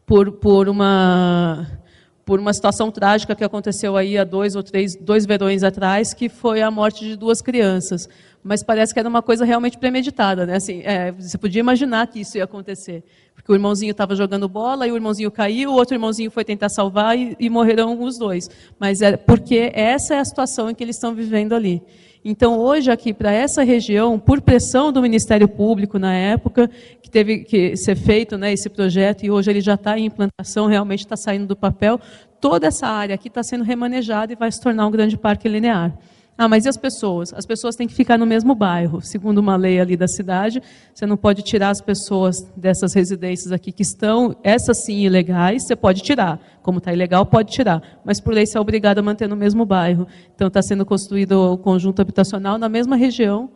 por uma situação trágica que aconteceu aí há dois verões atrás, que foi a morte de 2 crianças. Mas parece que era uma coisa realmente premeditada, né? Assim, você podia imaginar que isso ia acontecer. Porque o irmãozinho estava jogando bola, e o irmãozinho caiu, o outro irmãozinho foi tentar salvar e morreram os 2. Mas é porque essa é a situação em que eles estão vivendo ali. Então, hoje, aqui, para essa região, por pressão do Ministério Público, na época, que teve que ser feito, né, esse projeto, e hoje ele já está em implantação, realmente está saindo do papel, toda essa área aqui está sendo remanejada e vai se tornar um grande parque linear. Ah, mas e as pessoas? As pessoas têm que ficar no mesmo bairro. Segundo uma lei ali da cidade, você não pode tirar as pessoas dessas residências aqui que estão, essas sim, ilegais, você pode tirar. Como está ilegal, pode tirar. Mas por lei você é obrigado a manter no mesmo bairro. Então está sendo construído o conjunto habitacional na mesma região,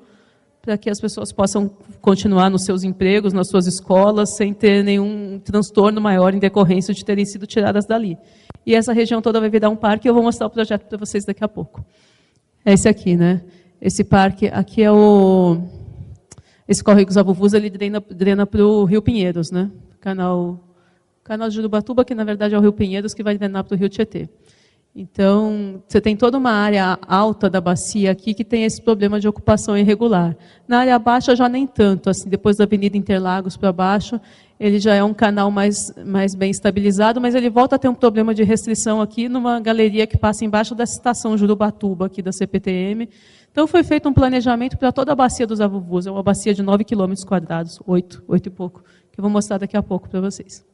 para que as pessoas possam continuar nos seus empregos, nas suas escolas, sem ter nenhum transtorno maior em decorrência de terem sido tiradas dali. E essa região toda vai virar um parque, e eu vou mostrar o projeto para vocês daqui a pouco. É esse aqui, né? Esse parque, aqui é esse córrego Zavuvuz, ele drena para o Rio Pinheiros, né? Canal de Jurubatuba, que na verdade é o Rio Pinheiros, que vai drenar para o Rio Tietê. Então, você tem toda uma área alta da bacia aqui que tem esse problema de ocupação irregular. Na área baixa já nem tanto, assim, depois da Avenida Interlagos para baixo, ele já é um canal mais bem estabilizado, mas ele volta a ter um problema de restrição aqui numa galeria que passa embaixo da estação Jurubatuba, aqui da CPTM. Então, foi feito um planejamento para toda a bacia dos Zavuvuz, é uma bacia de 9 quilômetros quadrados, 8 e pouco, que eu vou mostrar daqui a pouco para vocês.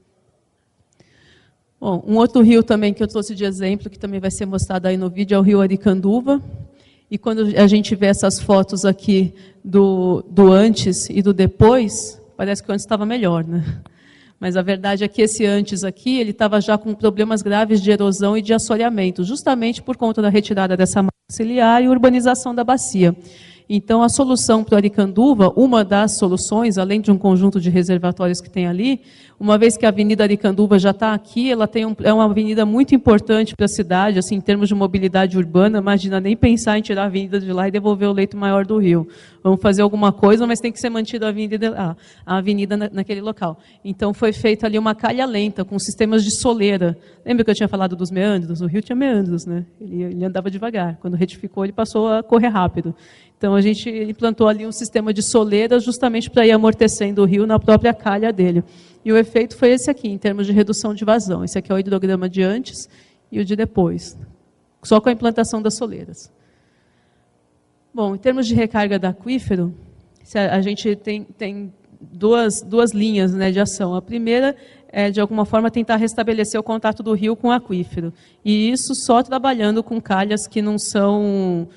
Bom, um outro rio também que eu trouxe de exemplo, que também vai ser mostrado aí no vídeo, é o rio Aricanduva. E quando a gente vê essas fotos aqui do antes e do depois, parece que o antes estava melhor, né? Mas a verdade é que esse antes aqui, ele estava já com problemas graves de erosão e de assoreamento, justamente por conta da retirada dessa massa ciliar e urbanização da bacia. Então, a solução para o Aricanduva, uma das soluções, além de um conjunto de reservatórios que tem ali, uma vez que a Avenida Aricanduva já está aqui, ela é uma avenida muito importante para a cidade, assim, em termos de mobilidade urbana. Imagina nem pensar em tirar a avenida de lá e devolver o leito maior do rio. Vamos fazer alguma coisa, mas tem que ser mantida a avenida naquele local. Então, foi feita ali uma calha lenta, com sistemas de soleira. Lembra que eu tinha falado dos meandros? O rio tinha meandros, né? Ele andava devagar. Quando retificou, ele passou a correr rápido. Então, a gente implantou ali um sistema de soleiras justamente para ir amortecendo o rio na própria calha dele. E o efeito foi esse aqui, em termos de redução de vazão. Esse aqui é o hidrograma de antes e o de depois, só com a implantação das soleiras. Bom, em termos de recarga do aquífero, a gente tem duas linhas, né, de ação. A primeira é, de alguma forma, tentar restabelecer o contato do rio com o aquífero. E isso só trabalhando com calhas que não são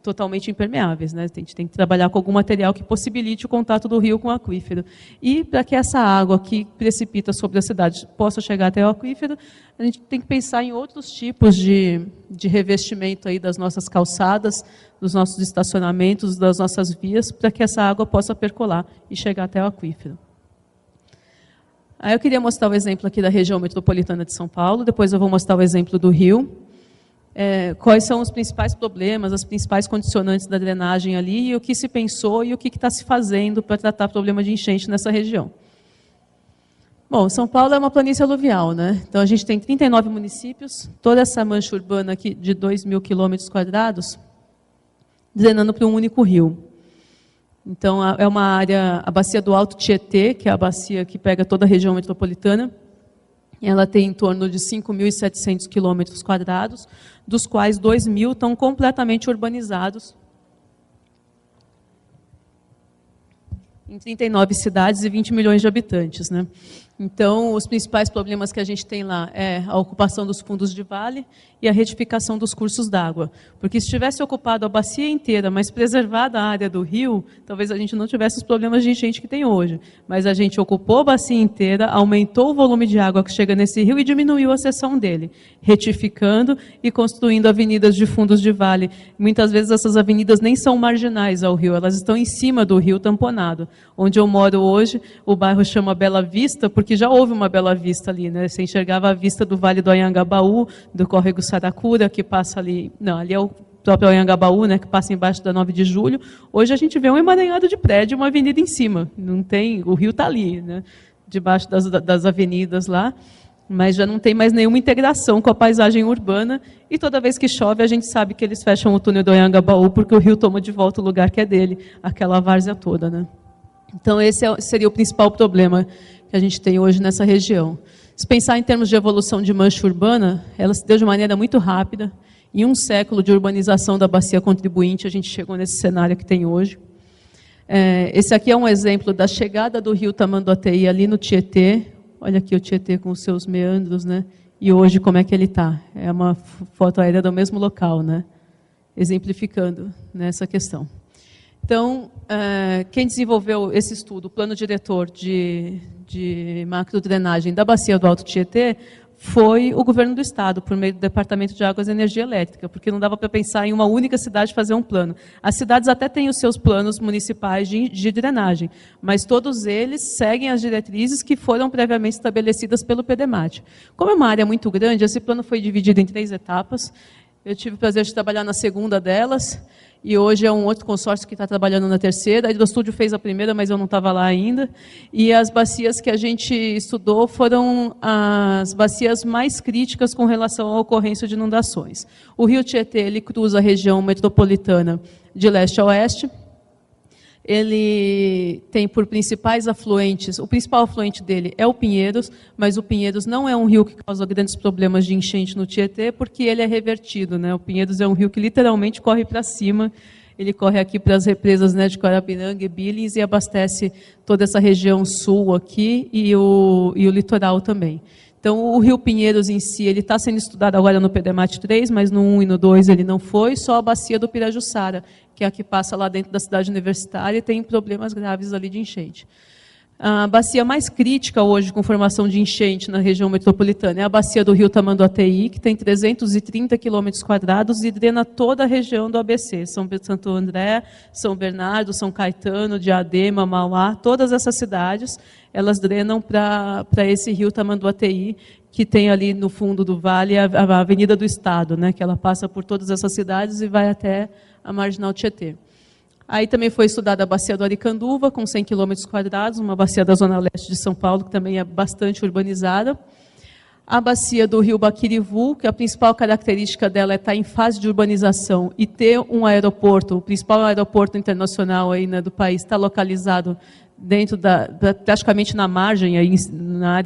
totalmente impermeáveis, né? A gente tem que trabalhar com algum material que possibilite o contato do rio com o aquífero. E para que essa água que precipita sobre a cidade possa chegar até o aquífero, a gente tem que pensar em outros tipos de revestimento aí das nossas calçadas, dos nossos estacionamentos, das nossas vias, para que essa água possa percolar e chegar até o aquífero. Aí eu queria mostrar o exemplo aqui da região metropolitana de São Paulo, depois eu vou mostrar o exemplo do Rio. Quais são os principais problemas, as principais condicionantes da drenagem ali, e o que se pensou e o que está se fazendo para tratar o problema de enchente nessa região. Bom, São Paulo é uma planície aluvial, né? Então a gente tem 39 municípios, toda essa mancha urbana aqui de 2.000 quilômetros quadrados, drenando para um único rio. Então é uma área, a bacia do Alto Tietê, que é a bacia que pega toda a região metropolitana. Ela tem em torno de 5.700 quilômetros quadrados, dos quais 2.000 estão completamente urbanizados, em 39 cidades e 20 milhões de habitantes, né? Então, os principais problemas que a gente tem lá é a ocupação dos fundos de vale e a retificação dos cursos d'água. Porque se tivesse ocupado a bacia inteira, mas preservada a área do rio, talvez a gente não tivesse os problemas de enchente que tem hoje. Mas a gente ocupou a bacia inteira, aumentou o volume de água que chega nesse rio e diminuiu a seção dele, retificando e construindo avenidas de fundos de vale. Muitas vezes essas avenidas nem são marginais ao rio, elas estão em cima do rio tamponado. Onde eu moro hoje, o bairro chama Bela Vista, porque já houve uma Bela Vista ali, né? Você enxergava a vista do Vale do Anhangabaú, do Córrego Saracura, que passa ali... Não, ali é o próprio Anhangabaú, né, que passa embaixo da 9 de julho. Hoje a gente vê um emaranhado de prédio, uma avenida em cima. Não tem, o rio está ali, né, debaixo das avenidas lá, mas já não tem mais nenhuma integração com a paisagem urbana. E toda vez que chove, a gente sabe que eles fecham o túnel do Anhangabaú, porque o rio toma de volta o lugar que é dele, aquela várzea toda, né? Então, esse seria o principal problema que a gente tem hoje nessa região. Se pensar em termos de evolução de mancha urbana, ela se deu de maneira muito rápida. Em um século de urbanização da bacia contribuinte, a gente chegou nesse cenário que tem hoje. Esse aqui é um exemplo da chegada do rio Tamanduateí ali no Tietê. Olha aqui o Tietê com os seus meandros, né? E hoje como é que ele está? É uma foto aérea do mesmo local, né? Exemplificando nessa questão. Então, quem desenvolveu esse estudo, o plano diretor de macrodrenagem da bacia do Alto Tietê, foi o governo do Estado, por meio do Departamento de Águas e Energia Elétrica, porque não dava para pensar em uma única cidade fazer um plano. As cidades até têm os seus planos municipais de drenagem, mas todos eles seguem as diretrizes que foram previamente estabelecidas pelo PDMAT. Como é uma área muito grande, esse plano foi dividido em 3 etapas. Eu tive o prazer de trabalhar na segunda delas, e hoje é um outro consórcio que está trabalhando na terceira. A Hidrostúdio fez a primeira, mas eu não estava lá ainda. E as bacias que a gente estudou foram as bacias mais críticas com relação à ocorrência de inundações. O rio Tietê, ele cruza a região metropolitana de leste a oeste. Ele tem por principais afluentes, o principal afluente dele é o Pinheiros, mas o Pinheiros não é um rio que causa grandes problemas de enchente no Tietê, porque ele é revertido, né? O Pinheiros é um rio que literalmente corre para cima, ele corre aqui para as represas, né, de Guarapiranga e Billings e abastece toda essa região sul aqui e o litoral também. Então, o rio Pinheiros em si, ele está sendo estudado agora no PDMAT 3, mas no 1 e no 2 ele não foi, só a bacia do Pirajussara, que é a que passa lá dentro da cidade universitária e tem problemas graves ali de enchente. A bacia mais crítica hoje com formação de enchente na região metropolitana é a bacia do rio Tamanduateí, que tem 330 km² e drena toda a região do ABC, São Santo André, São Bernardo, São Caetano, Diadema, Mauá, todas essas cidades, elas drenam para esse rio Tamanduateí, que tem ali no fundo do vale a Avenida do Estado, né, que ela passa por todas essas cidades e vai até a Marginal Tietê. Aí também foi estudada a bacia do Aricanduva, com 100 km², uma bacia da zona leste de São Paulo, que também é bastante urbanizada. A bacia do rio Baquirivu, que a principal característica dela é estar em fase de urbanização e ter um aeroporto, o principal aeroporto internacional aí, né, do país, está localizado dentro praticamente na margem, aí,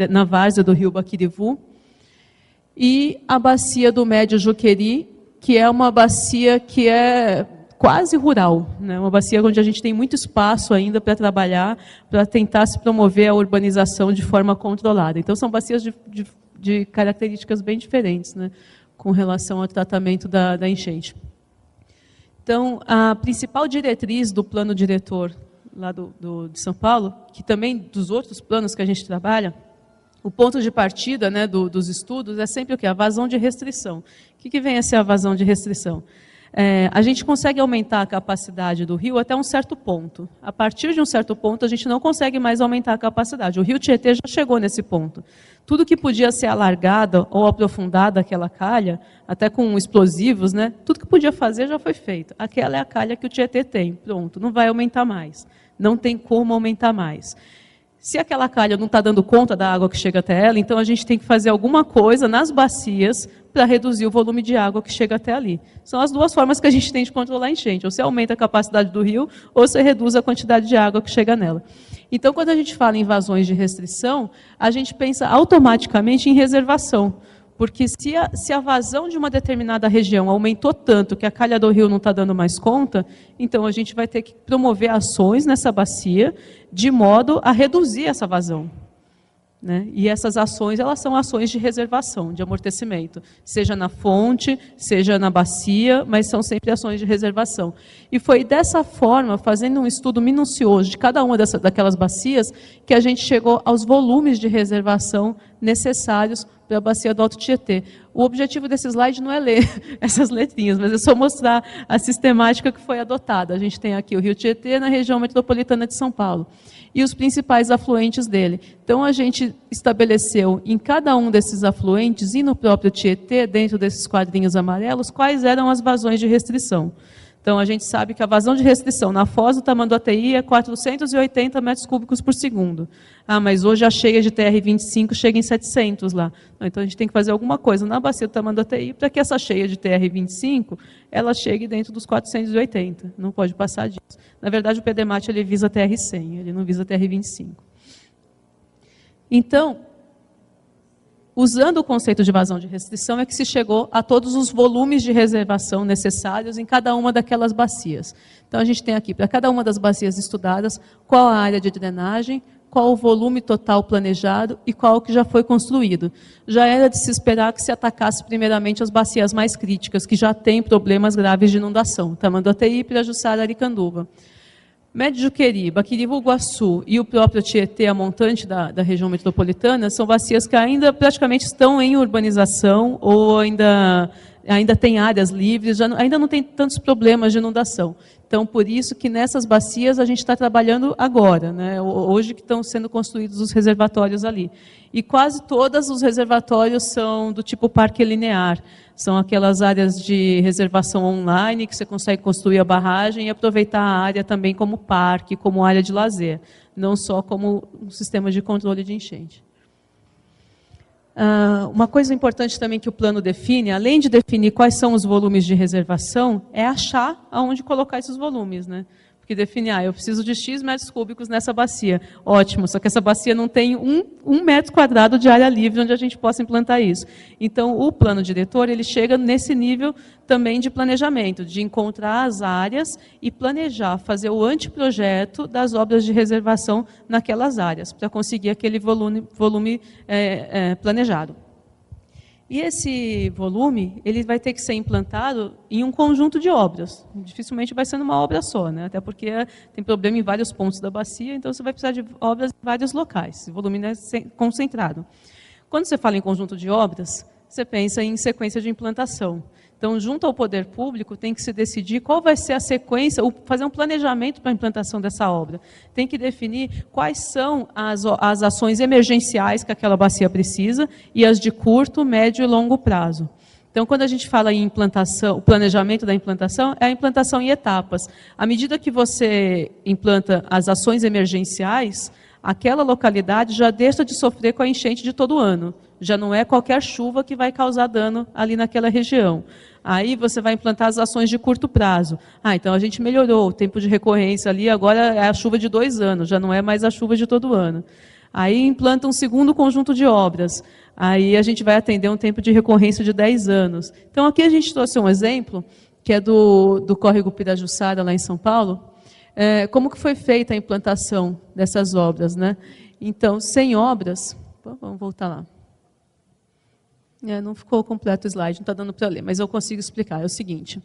na várzea do rio Baquirivu. E a bacia do Médio Juqueri, que é uma bacia que é quase rural, né? Uma bacia onde a gente tem muito espaço ainda para trabalhar, para tentar se promover a urbanização de forma controlada. Então, são bacias de características bem diferentes, né, com relação ao tratamento da enchente. Então, a principal diretriz do plano diretor lá de São Paulo, que também dos outros planos que a gente trabalha, o ponto de partida, né, dos estudos é sempre o quê? A vazão de restrição. O que vem a ser a vazão de restrição? A gente consegue aumentar a capacidade do rio até um certo ponto. A partir de um certo ponto, a gente não consegue mais aumentar a capacidade. O rio Tietê já chegou nesse ponto. Tudo que podia ser alargada ou aprofundada aquela calha, até com explosivos, né, tudo que podia fazer já foi feito. Aquela é a calha que o Tietê tem. Pronto, não vai aumentar mais. Não tem como aumentar mais. Se aquela calha não está dando conta da água que chega até ela, então a gente tem que fazer alguma coisa nas bacias para reduzir o volume de água que chega até ali. São as duas formas que a gente tem de controlar a enchente. Ou você aumenta a capacidade do rio, ou você reduz a quantidade de água que chega nela. Então, quando a gente fala em vazões de restrição, a gente pensa automaticamente em reservação. Porque se a vazão de uma determinada região aumentou tanto que a calha do rio não está dando mais conta, então a gente vai ter que promover ações nessa bacia de modo a reduzir essa vazão. né? E essas ações, elas são ações de reservação, de amortecimento, seja na fonte, seja na bacia, mas são sempre ações de reservação. E foi dessa forma, fazendo um estudo minucioso de cada uma daquelas bacias, que a gente chegou aos volumes de reservação necessários para a bacia do Alto Tietê. O objetivo desse slide não é ler essas letrinhas, mas é só mostrar a sistemática que foi adotada. A gente tem aqui o Rio Tietê na região metropolitana de São Paulo e os principais afluentes dele. Então, a gente estabeleceu em cada um desses afluentes e no próprio Tietê, dentro desses quadrinhos amarelos, quais eram as vazões de restrição. Então, a gente sabe que a vazão de restrição na foz do Tamanduateí é 480 metros cúbicos por segundo. Ah, mas hoje a cheia de TR-25 chega em 700 lá. Então, a gente tem que fazer alguma coisa na bacia do Tamanduateí para que essa cheia de TR-25 ela chegue dentro dos 480. Não pode passar disso. Na verdade, o PDMAT ele visa TR-100, ele não visa TR-25. Então, usando o conceito de vazão de restrição, é que se chegou a todos os volumes de reservação necessários em cada uma daquelas bacias. Então, a gente tem aqui, para cada uma das bacias estudadas, qual a área de drenagem, qual o volume total planejado e qual o que já foi construído. Já era de se esperar que se atacasse primeiramente as bacias mais críticas, que já têm problemas graves de inundação, Tamanduateí, Pirajussara, Aricanduva. Médio Juqueri, Baquiriba-Uguaçu e o próprio Tietê, a montante da região metropolitana, são bacias que ainda praticamente estão em urbanização ou ainda tem áreas livres, ainda não tem tantos problemas de inundação. Então, por isso que nessas bacias a gente está trabalhando agora, né? Hoje que estão sendo construídos os reservatórios ali. E quase todos os reservatórios são do tipo parque linear. São aquelas áreas de reservação online que você consegue construir a barragem e aproveitar a área também como parque, como área de lazer, não só como um sistema de controle de enchente. Uma coisa importante também que o plano define, além de definir quais são os volumes de reservação, é achar aonde colocar esses volumes, né? Porque define, eu preciso de X metros cúbicos nessa bacia. Ótimo, só que essa bacia não tem um metro quadrado de área livre onde a gente possa implantar isso. Então, o plano diretor, ele chega nesse nível também de planejamento, de encontrar as áreas e planejar, fazer o anteprojeto das obras de reservação naquelas áreas, para conseguir aquele volume planejado. E esse volume, ele vai ter que ser implantado em um conjunto de obras. Dificilmente vai ser numa obra só, né? Até porque tem problema em vários pontos da bacia, então você vai precisar de obras em vários locais. Esse volume é concentrado. Quando você fala em conjunto de obras, você pensa em sequência de implantação. Então, junto ao poder público, tem que se decidir qual vai ser a sequência, ou fazer um planejamento para a implantação dessa obra. Tem que definir quais são as ações emergenciais que aquela bacia precisa e as de curto, médio e longo prazo. Então, quando a gente fala em implantação, o planejamento da implantação é a implantação em etapas. À medida que você implanta as ações emergenciais, aquela localidade já deixa de sofrer com a enchente de todo ano. Já não é qualquer chuva que vai causar dano ali naquela região. Aí você vai implantar as ações de curto prazo. Então a gente melhorou o tempo de recorrência ali, agora é a chuva de 2 anos, já não é mais a chuva de todo ano. Aí implanta um segundo conjunto de obras. Aí a gente vai atender um tempo de recorrência de 10 anos. Então aqui a gente trouxe um exemplo, que é do córrego Pirajussara, lá em São Paulo, como que foi feita a implantação dessas obras, né? Então, sem obras... Vamos voltar lá. Não ficou completo o slide, não está dando para ler, mas eu consigo explicar. É o seguinte,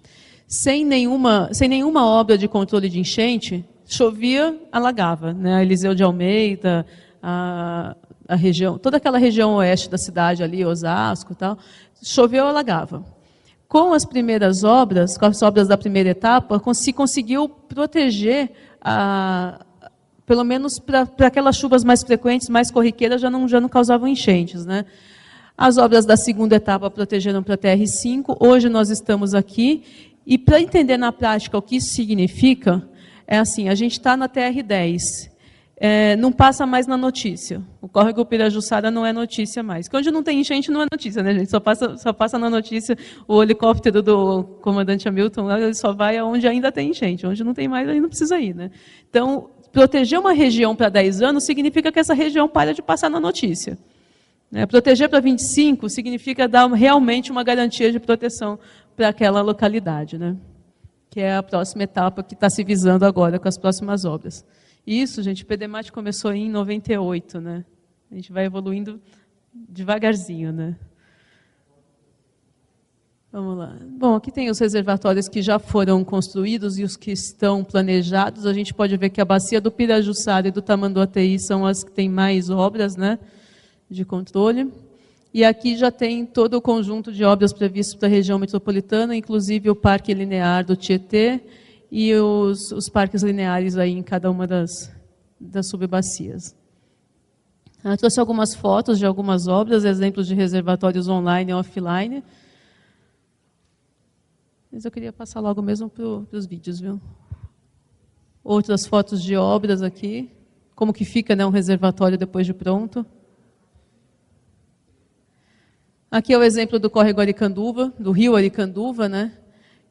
sem nenhuma obra de controle de enchente, chovia, alagava, né? Eliseu de Almeida, a região, toda aquela região oeste da cidade ali, Osasco e tal, choveu, alagava. Com as primeiras obras, com as obras da primeira etapa, se conseguiu proteger, pelo menos para aquelas chuvas mais frequentes, mais corriqueiras, já não causavam enchentes, né? As obras da segunda etapa protegeram para a TR-5. Hoje nós estamos aqui. E para entender na prática o que isso significa, é assim, a gente está na TR-10. Não passa mais na notícia. O córrego Pirajussara não é notícia mais. Porque onde não tem enchente não é notícia, né, gente? Só passa na notícia o helicóptero do comandante Hamilton, ele só vai aonde ainda tem enchente. Onde não tem mais, aí não precisa ir, né? Então, proteger uma região para 10 anos significa que essa região para de passar na notícia. Proteger para 25 significa dar realmente uma garantia de proteção para aquela localidade, né? Que é a próxima etapa que está se visando agora com as próximas obras. Isso, gente, o PDMAT começou em 98, né? A gente vai evoluindo devagarzinho, né? Vamos lá. Bom, aqui tem os reservatórios que já foram construídos e os que estão planejados. A gente pode ver que a bacia do Pirajussara e do Tamanduateí são as que têm mais obras, né, de controle. E aqui já tem todo o conjunto de obras previstas para a região metropolitana, inclusive o Parque Linear do Tietê e os parques lineares aí em cada uma das subbacias. Eu trouxe algumas fotos de algumas obras, exemplos de reservatórios online e offline. Mas eu queria passar logo mesmo para os vídeos, viu? Outras fotos de obras aqui, como que fica, né, um reservatório depois de pronto. Aqui é o exemplo do córrego Aricanduva, do rio Aricanduva, né?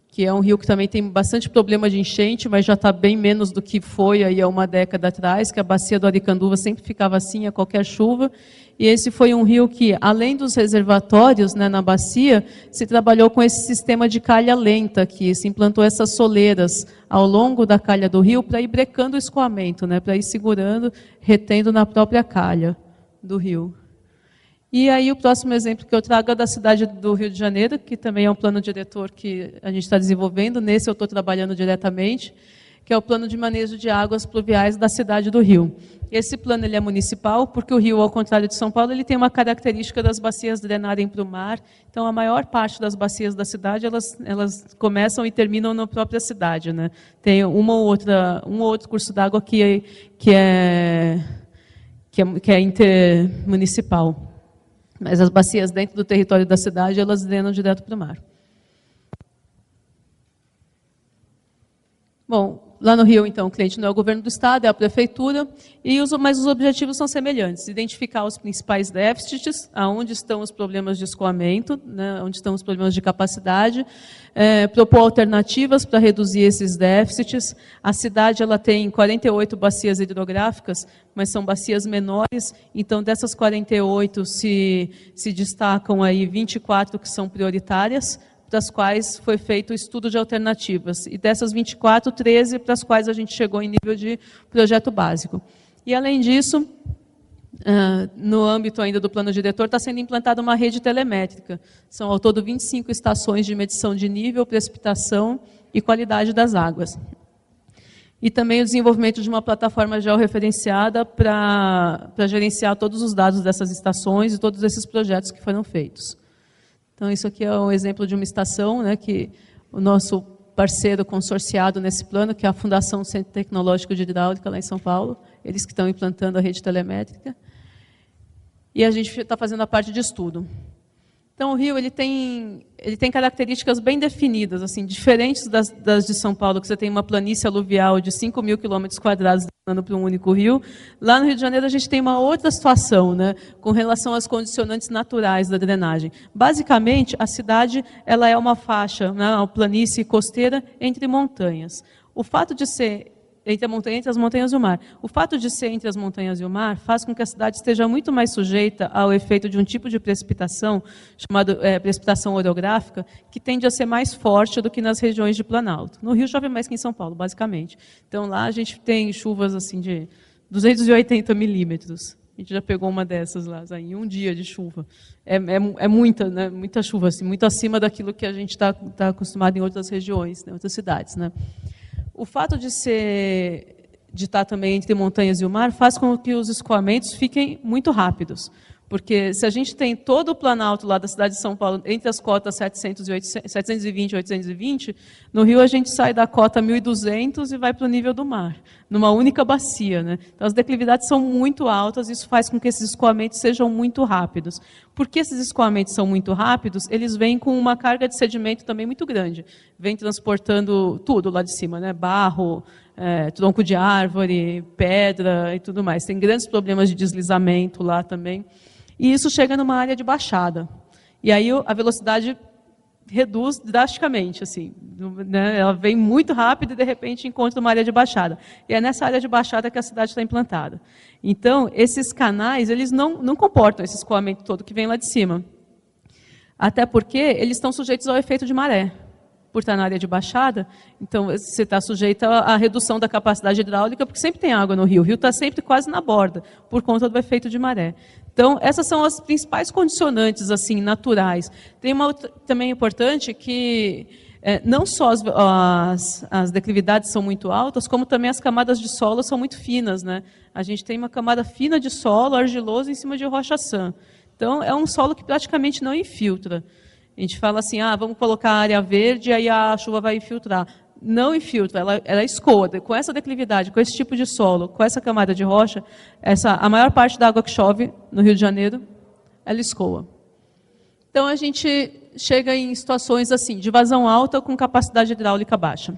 Que é um rio que também tem bastante problema de enchente, mas já está bem menos do que foi aí há uma década atrás, que a bacia do Aricanduva sempre ficava assim a qualquer chuva. E esse foi um rio que, além dos reservatórios, né, na bacia, se trabalhou com esse sistema de calha lenta, que se implantou essas soleiras ao longo da calha do rio para ir brecando o escoamento, né, para ir segurando, retendo na própria calha do rio. E aí o próximo exemplo que eu trago é da cidade do Rio de Janeiro, que também é um plano diretor que a gente está desenvolvendo, nesse eu estou trabalhando diretamente, que é o plano de manejo de águas pluviais da cidade do Rio. Esse plano ele é municipal, porque o Rio, ao contrário de São Paulo, ele tem uma característica das bacias drenarem para o mar. Então, a maior parte das bacias da cidade, elas começam e terminam na própria cidade, né? Tem um ou outro curso d'água que é intermunicipal. Mas as bacias dentro do território da cidade, elas drenam direto para o mar. Bom, lá no Rio, então, o cliente não é o governo do estado, é a prefeitura, mas os objetivos são semelhantes. Identificar os principais déficits, aonde estão os problemas de escoamento, né, onde estão os problemas de capacidade, propor alternativas para reduzir esses déficits. A cidade ela tem 48 bacias hidrográficas, mas são bacias menores, então dessas 48 se destacam aí 24 que são prioritárias, das quais foi feito o estudo de alternativas. E dessas 24, 13 para as quais a gente chegou em nível de projeto básico. E, além disso, no âmbito ainda do plano diretor, está sendo implantada uma rede telemétrica. São, ao todo, 25 estações de medição de nível, precipitação e qualidade das águas. E também o desenvolvimento de uma plataforma georreferenciada para gerenciar todos os dados dessas estações e todos esses projetos que foram feitos. Então, isso aqui é um exemplo de uma estação, né, que o nosso parceiro consorciado nesse plano, que é a Fundação Centro Tecnológico de Hidráulica, lá em São Paulo, eles que estão implantando a rede telemétrica. E a gente está fazendo a parte de estudo. Então, o rio ele tem características bem definidas, assim, diferentes das de São Paulo, que você tem uma planície aluvial de 5.000 quilômetros quadrados drenando para um único rio. Lá no Rio de Janeiro, a gente tem uma outra situação, né, com relação às condicionantes naturais da drenagem. Basicamente, a cidade ela é uma faixa, né, uma planície costeira entre montanhas. O fato de ser entre as montanhas e o mar. O fato de ser entre as montanhas e o mar faz com que a cidade esteja muito mais sujeita ao efeito de um tipo de precipitação, chamado precipitação orográfica, que tende a ser mais forte do que nas regiões de Planalto. No Rio chove mais que em São Paulo, basicamente. Então, lá a gente tem chuvas assim, de 280 milímetros. A gente já pegou uma dessas lá, em um dia de chuva. É muita, né, muita chuva, assim, muito acima daquilo que a gente está acostumado em outras regiões, né, outras cidades, né. O fato de estar também entre montanhas e o mar faz com que os escoamentos fiquem muito rápidos. Porque se a gente tem todo o Planalto lá da cidade de São Paulo, entre as cotas 720 e 820, no Rio a gente sai da cota 1.200 e vai para o nível do mar, numa única bacia, né? Então as declividades são muito altas, isso faz com que esses escoamentos sejam muito rápidos. Porque esses escoamentos são muito rápidos, eles vêm com uma carga de sedimento também muito grande. Vem transportando tudo lá de cima, né? Barro, tronco de árvore, pedra e tudo mais. Tem grandes problemas de deslizamento lá também. E isso chega numa área de baixada. E aí a velocidade reduz drasticamente, assim, né? Ela vem muito rápido e, de repente, encontra uma área de baixada. E é nessa área de baixada que a cidade está implantada. Então, esses canais, eles não comportam esse escoamento todo que vem lá de cima. Até porque eles estão sujeitos ao efeito de maré. por estar na área de baixada, então você está sujeito à redução da capacidade hidráulica, porque sempre tem água no rio. O rio está sempre quase na borda, por conta do efeito de maré. Então, essas são as principais condicionantes assim, naturais. Tem uma outra, também importante que não só as declividades são muito altas, como também as camadas de solo são muito finas, né? A gente tem uma camada fina de solo argiloso em cima de rocha sã. Então, é um solo que praticamente não infiltra. A gente fala assim, vamos colocar área verde, aí a chuva vai infiltrar. Não infiltra, ela escoa. Com essa declividade, com esse tipo de solo, com essa camada de rocha, a maior parte da água que chove no Rio de Janeiro, ela escoa. Então, a gente chega em situações assim, de vazão alta com capacidade hidráulica baixa.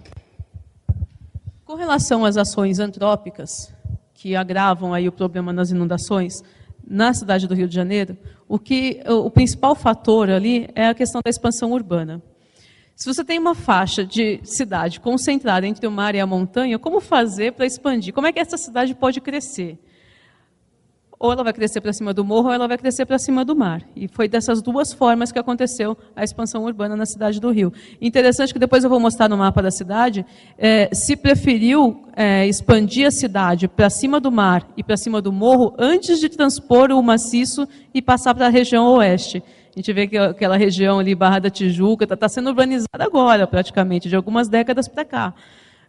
Com relação às ações antrópicas, que agravam aí o problema nas inundações, na cidade do Rio de Janeiro, o principal fator ali é a questão da expansão urbana. Se você tem uma faixa de cidade concentrada entre o mar e a montanha, como fazer para expandir? Como é que essa cidade pode crescer? Ou ela vai crescer para cima do morro, ou ela vai crescer para cima do mar. E foi dessas duas formas que aconteceu a expansão urbana na cidade do Rio. Interessante que depois eu vou mostrar no mapa da cidade, se preferiu expandir a cidade para cima do mar e para cima do morro antes de transpor o maciço e passar para a região oeste. A gente vê que aquela região ali, Barra da Tijuca, está sendo urbanizada agora, praticamente, de algumas décadas para cá.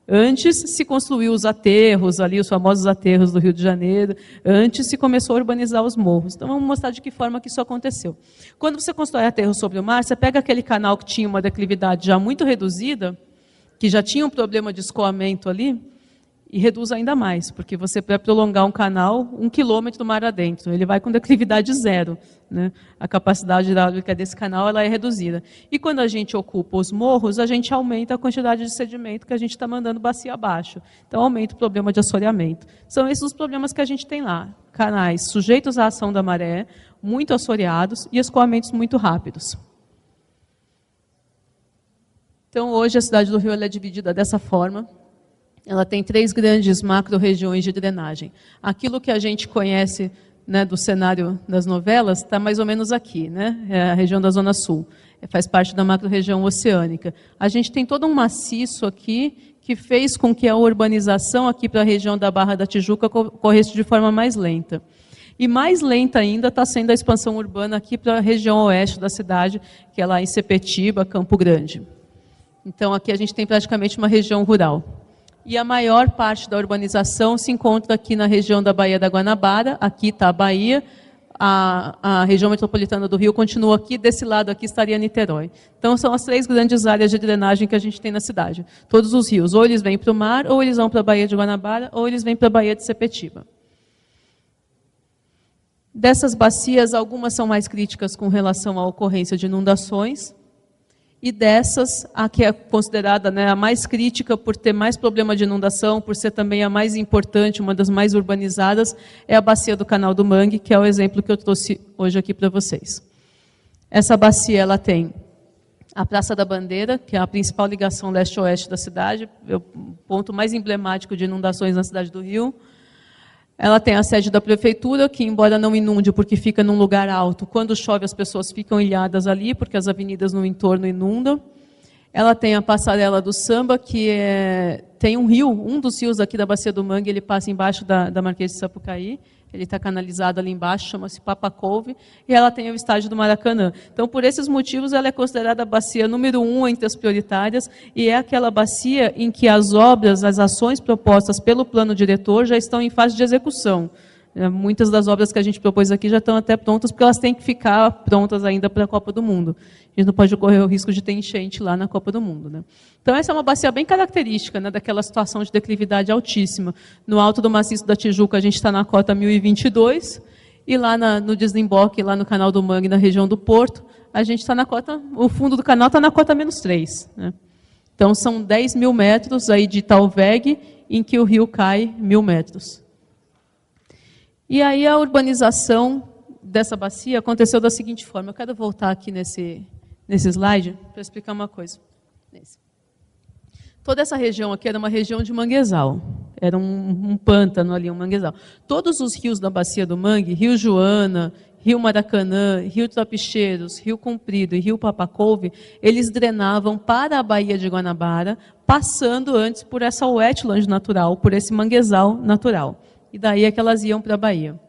Antes se construiu os aterros, ali os famosos aterros do Rio de Janeiro, antes se começou a urbanizar os morros. Então vamos mostrar de que forma que isso aconteceu. Quando você constrói aterros sobre o mar, você pega aquele canal que tinha uma declividade já muito reduzida, que já tinha um problema de escoamento ali, e reduz ainda mais, porque você, para prolongar um canal, 1 quilômetro do mar adentro, ele vai com declividade zero, né? A capacidade hidráulica desse canal ela é reduzida. E quando a gente ocupa os morros, a gente aumenta a quantidade de sedimento que a gente está mandando bacia abaixo. Então, aumenta o problema de assoreamento. São esses os problemas que a gente tem lá. Canais sujeitos à ação da maré, muito assoreados e escoamentos muito rápidos. Então, hoje, a cidade do Rio ela é dividida dessa forma. Ela tem 3 grandes macro-regiões de drenagem. Aquilo que a gente conhece, né, do cenário das novelas está mais ou menos aqui, né? É a região da Zona Sul. Faz parte da macro-região oceânica. A gente tem todo um maciço aqui que fez com que a urbanização aqui para a região da Barra da Tijuca corresse de forma mais lenta. E mais lenta ainda está sendo a expansão urbana aqui para a região oeste da cidade, que é lá em Sepetiba, Campo Grande. Então, aqui a gente tem praticamente uma região rural. E a maior parte da urbanização se encontra aqui na região da Baía da Guanabara. Aqui está a Bahia, a região metropolitana do Rio continua aqui, desse lado aqui estaria Niterói. Então, são as 3 grandes áreas de drenagem que a gente tem na cidade. Todos os rios, ou eles vêm para o mar, ou eles vão para a Baía de Guanabara, ou eles vêm para a Baía de Sepetiba. Dessas bacias, algumas são mais críticas com relação à ocorrência de inundações, e dessas, a que é considerada, né, a mais crítica por ter mais problema de inundação, por ser também a mais importante, uma das mais urbanizadas, é a bacia do Canal do Mangue, que é o exemplo que eu trouxe hoje aqui para vocês. Essa bacia ela tem a Praça da Bandeira, que é a principal ligação leste-oeste da cidade, é o ponto mais emblemático de inundações na cidade do Rio. Ela tem a sede da prefeitura, que embora não inunde porque fica num lugar alto, quando chove as pessoas ficam ilhadas ali, porque as avenidas no entorno inundam. Ela tem a passarela do samba, que tem um rio, um dos rios aqui da Bacia do Mangue, ele passa embaixo da Marquês de Sapucaí, ele está canalizado ali embaixo, chama-se Papacouve, e ela tem o estádio do Maracanã. Então, por esses motivos, ela é considerada a bacia número 1 entre as prioritárias, e é aquela bacia em que as obras, as ações propostas pelo plano diretor já estão em fase de execução. Muitas das obras que a gente propôs aqui já estão até prontas, porque elas têm que ficar prontas ainda para a Copa do Mundo. A gente não pode correr o risco de ter enchente lá na Copa do Mundo, né? Então, essa é uma bacia bem característica, né, daquela situação de declividade altíssima. No alto do maciço da Tijuca, a gente está na cota 1022, e lá no desemboque, lá no Canal do Mangue, na região do Porto, a gente está na cota, o fundo do canal está na cota -3. Né? Então, são 10 mil metros aí de Talveg, em que o rio cai 1000 metros. E aí a urbanização dessa bacia aconteceu da seguinte forma. Eu quero voltar aqui nesse slide para explicar uma coisa. Toda essa região aqui era uma região de manguezal. Era um pântano ali, um manguezal. Todos os rios da Bacia do Mangue, Rio Joana Rio Maracanã, Rio Trapicheiros, Rio Comprido e Rio Papacouve, eles drenavam para a Baía de Guanabara, passando antes por essa wetland natural, por esse manguezal natural. E daí é que elas iam para a Baía.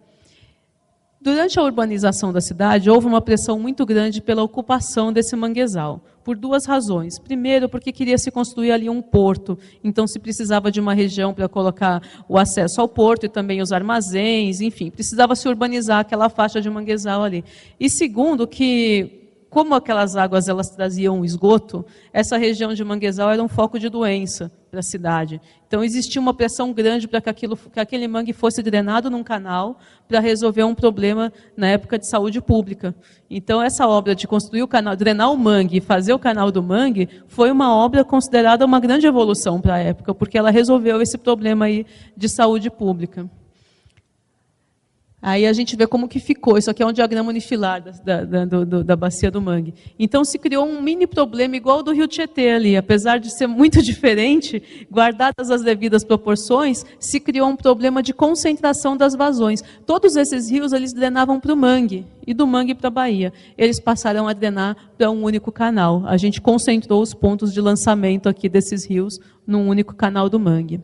Durante a urbanização da cidade, houve uma pressão muito grande pela ocupação desse manguezal, por duas razões. Primeiro, porque queria se construir ali um porto, então se precisava de uma região para colocar o acesso ao porto e também os armazéns, enfim, precisava se urbanizar aquela faixa de manguezal ali. E segundo, que como aquelas águas elas traziam esgoto, essa região de manguezal era um foco de doença para a cidade. Então existia uma pressão grande para que aquele mangue fosse drenado num canal para resolver um problema na época de saúde pública. Então essa obra de construir o canal, drenar o mangue e fazer o canal do mangue, foi uma obra considerada uma grande evolução para a época, porque ela resolveu esse problema aí de saúde pública. Aí a gente vê como que ficou. Isso aqui é um diagrama unifilar da bacia do mangue. Então se criou um mini problema igual ao do rio Tietê ali. Apesar de ser muito diferente, guardadas as devidas proporções, se criou um problema de concentração das vazões. Todos esses rios eles drenavam para o mangue, e do mangue para a Baía. Eles passaram a drenar para um único canal. A gente concentrou os pontos de lançamento aqui desses rios num único canal do mangue.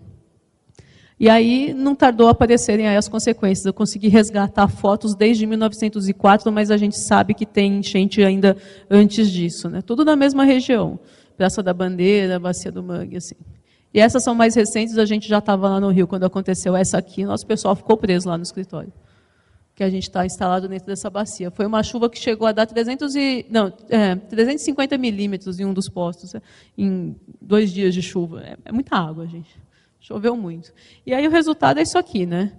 E aí não tardou a aparecerem aí as consequências. Eu consegui resgatar fotos desde 1904, mas a gente sabe que tem enchente ainda antes disso, né? Tudo na mesma região. Praça da Bandeira, Bacia do Mangue, assim. E essas são mais recentes, a gente já estava lá no Rio quando aconteceu essa aqui, nosso pessoal ficou preso lá no escritório, que a gente está instalado dentro dessa bacia. Foi uma chuva que chegou a dar 350 milímetros em um dos postos, em 2 dias de chuva. É muita água, gente. Choveu muito. E aí o resultado é isso aqui, né?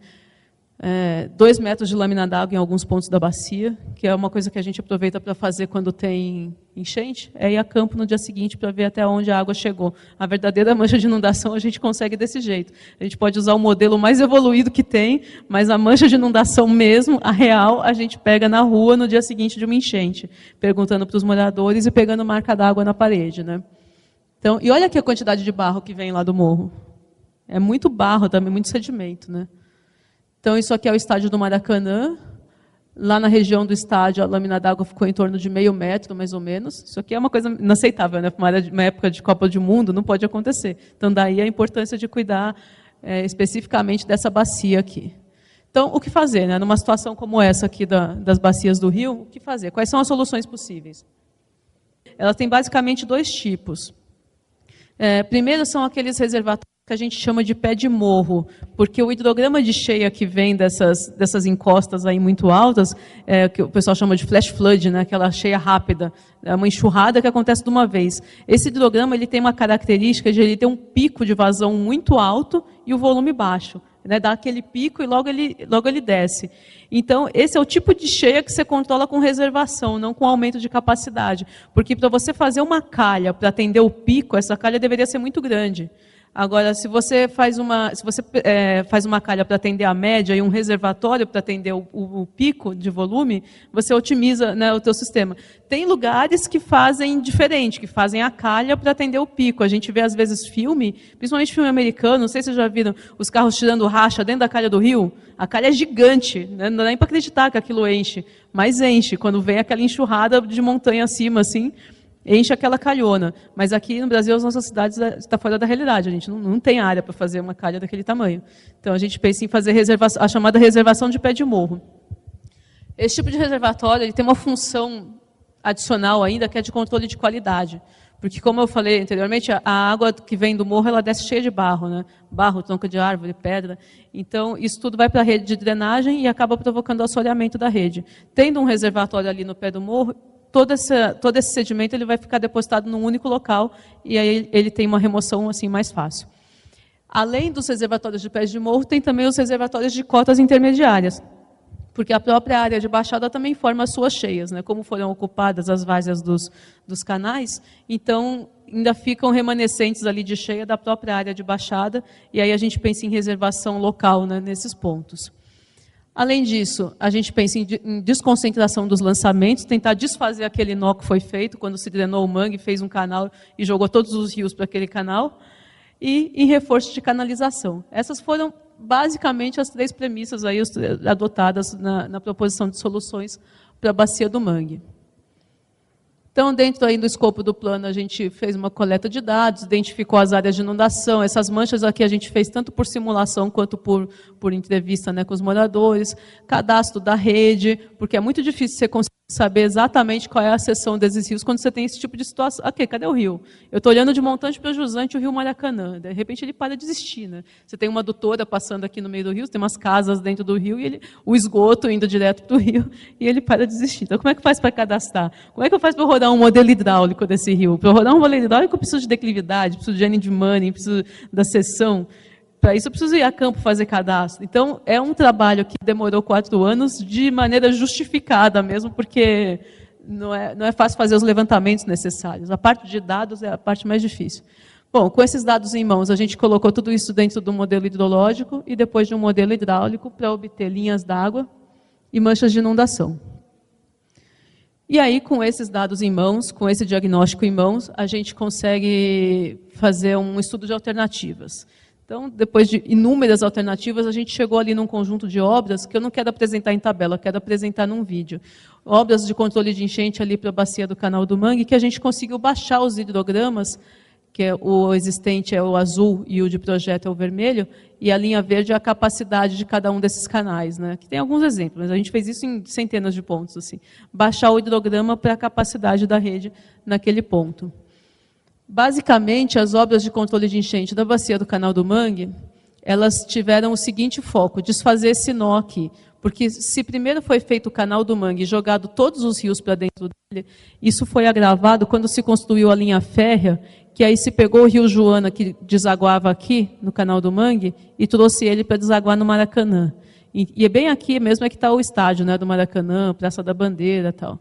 2 metros de lâmina d'água em alguns pontos da bacia, que é uma coisa que a gente aproveita para fazer quando tem enchente, é ir a campo no dia seguinte para ver até onde a água chegou. A verdadeira mancha de inundação a gente consegue desse jeito. A gente pode usar o modelo mais evoluído que tem, mas a mancha de inundação mesmo, a real, a gente pega na rua no dia seguinte de uma enchente, perguntando para os moradores e pegando marca d'água na parede, né? Então, e olha aqui a quantidade de barro que vem lá do morro. É muito barro também, muito sedimento, né? Então, isso aqui é o estádio do Maracanã. Lá na região do estádio, a lâmina d'água ficou em torno de meio metro, mais ou menos. Isso aqui é uma coisa inaceitável, né? Para uma época de Copa do Mundo, não pode acontecer. Então, daí a importância de cuidar especificamente dessa bacia aqui. Então, o que fazer, né? Numa situação como essa aqui das bacias do Rio, o que fazer? Quais são as soluções possíveis? Elas têm basicamente 2 tipos. Primeiro são aqueles reservatórios que a gente chama de pé de morro, porque o hidrograma de cheia que vem dessas encostas aí muito altas, que o pessoal chama de flash flood, né, aquela cheia rápida, é uma enxurrada que acontece de uma vez. Esse hidrograma ele tem uma característica de ele ter um pico de vazão muito alto e o volume baixo. Né, dá aquele pico e logo ele desce. Então, esse é o tipo de cheia que você controla com reservação, não com aumento de capacidade. Porque para você fazer uma calha para atender o pico, essa calha deveria ser muito grande. Agora, se você faz uma calha para atender a média e um reservatório para atender o pico de volume, você otimiza, né, o teu sistema. Tem lugares que fazem diferente, que fazem a calha para atender o pico. A gente vê, às vezes, principalmente filme americano, não sei se vocês já viram, os carros tirando racha dentro da calha do rio. A calha é gigante, né, não dá nem para acreditar que aquilo enche, mas enche. Quando vem aquela enxurrada de montanha acima, assim, enche aquela calhona. Mas aqui no Brasil, as nossas cidades está fora da realidade. A gente não tem área para fazer uma calha daquele tamanho. Então, a gente pensa em fazer a chamada reservação de pé de morro. Esse tipo de reservatório ele tem uma função adicional ainda, que é de controle de qualidade. Porque, como eu falei anteriormente, a água que vem do morro ela desce cheia de barro, né? Barro, tronco de árvore, pedra. Então, isso tudo vai para a rede de drenagem e acaba provocando o assoreamento da rede. Tendo um reservatório ali no pé do morro, todo esse sedimento ele vai ficar depositado num único local e aí ele tem uma remoção assim, mais fácil. Além dos reservatórios de pés de morro, tem também os reservatórios de cotas intermediárias, porque a própria área de baixada também forma as suas cheias, né? Como foram ocupadas as várzeas dos canais, então ainda ficam remanescentes ali de cheia da própria área de baixada, e aí a gente pensa em reservação local, né, nesses pontos. Além disso, a gente pensa em desconcentração dos lançamentos, tentar desfazer aquele nó que foi feito quando se drenou o mangue, fez um canal e jogou todos os rios para aquele canal, e em reforço de canalização. Essas foram basicamente as 3 premissas aí adotadas na proposição de soluções para a bacia do Mangue. Então, dentro aí do escopo do plano, a gente fez uma coleta de dados, identificou as áreas de inundação. Essas manchas aqui a gente fez tanto por simulação quanto por entrevista, né, com os moradores. Cadastro da rede, porque é muito difícil você conseguir saber exatamente qual é a seção desses rios quando você tem esse tipo de situação. Aqui, cadê o rio? Eu estou olhando de Montante para Jusante o rio Maracanã. De repente ele para de existir, né? Você tem uma adutora passando aqui no meio do rio, você tem umas casas dentro do rio, e o esgoto indo direto para o rio, e ele para de existir. Então, como é que faz para cadastrar? Como é que eu faço para rodar um modelo hidráulico desse rio? Para rodar um modelo hidráulico eu preciso de declividade, preciso de end money, preciso da seção. Para isso eu preciso ir a campo fazer cadastro. Então, é um trabalho que demorou 4 anos de maneira justificada mesmo, porque não é fácil fazer os levantamentos necessários. A parte de dados é a parte mais difícil. Bom, com esses dados em mãos, a gente colocou tudo isso dentro do modelo hidrológico e depois de um modelo hidráulico para obter linhas d'água e manchas de inundação. E aí, com esses dados em mãos, com esse diagnóstico em mãos, a gente consegue fazer um estudo de alternativas. Então, depois de inúmeras alternativas, a gente chegou ali num conjunto de obras que eu não quero apresentar em tabela, eu quero apresentar num vídeo. Obras de controle de enchente ali para a bacia do Canal do Mangue, que a gente conseguiu baixar os hidrogramas, que é o existente é o azul e o de projeto é o vermelho, e a linha verde é a capacidade de cada um desses canais, né? Que tem alguns exemplos, mas a gente fez isso em centenas de pontos. Assim. Baixar o hidrograma para a capacidade da rede naquele ponto. Basicamente, as obras de controle de enchente da bacia do Canal do Mangue, elas tiveram o seguinte foco, desfazer esse nó aqui. Porque se primeiro foi feito o Canal do Mangue e jogado todos os rios para dentro dele, isso foi agravado quando se construiu a linha férrea, que aí se pegou o rio Joana, que desaguava aqui no Canal do Mangue, e trouxe ele para desaguar no Maracanã. E é bem aqui mesmo é que está o estádio, né, do Maracanã, Praça da Bandeira e tal.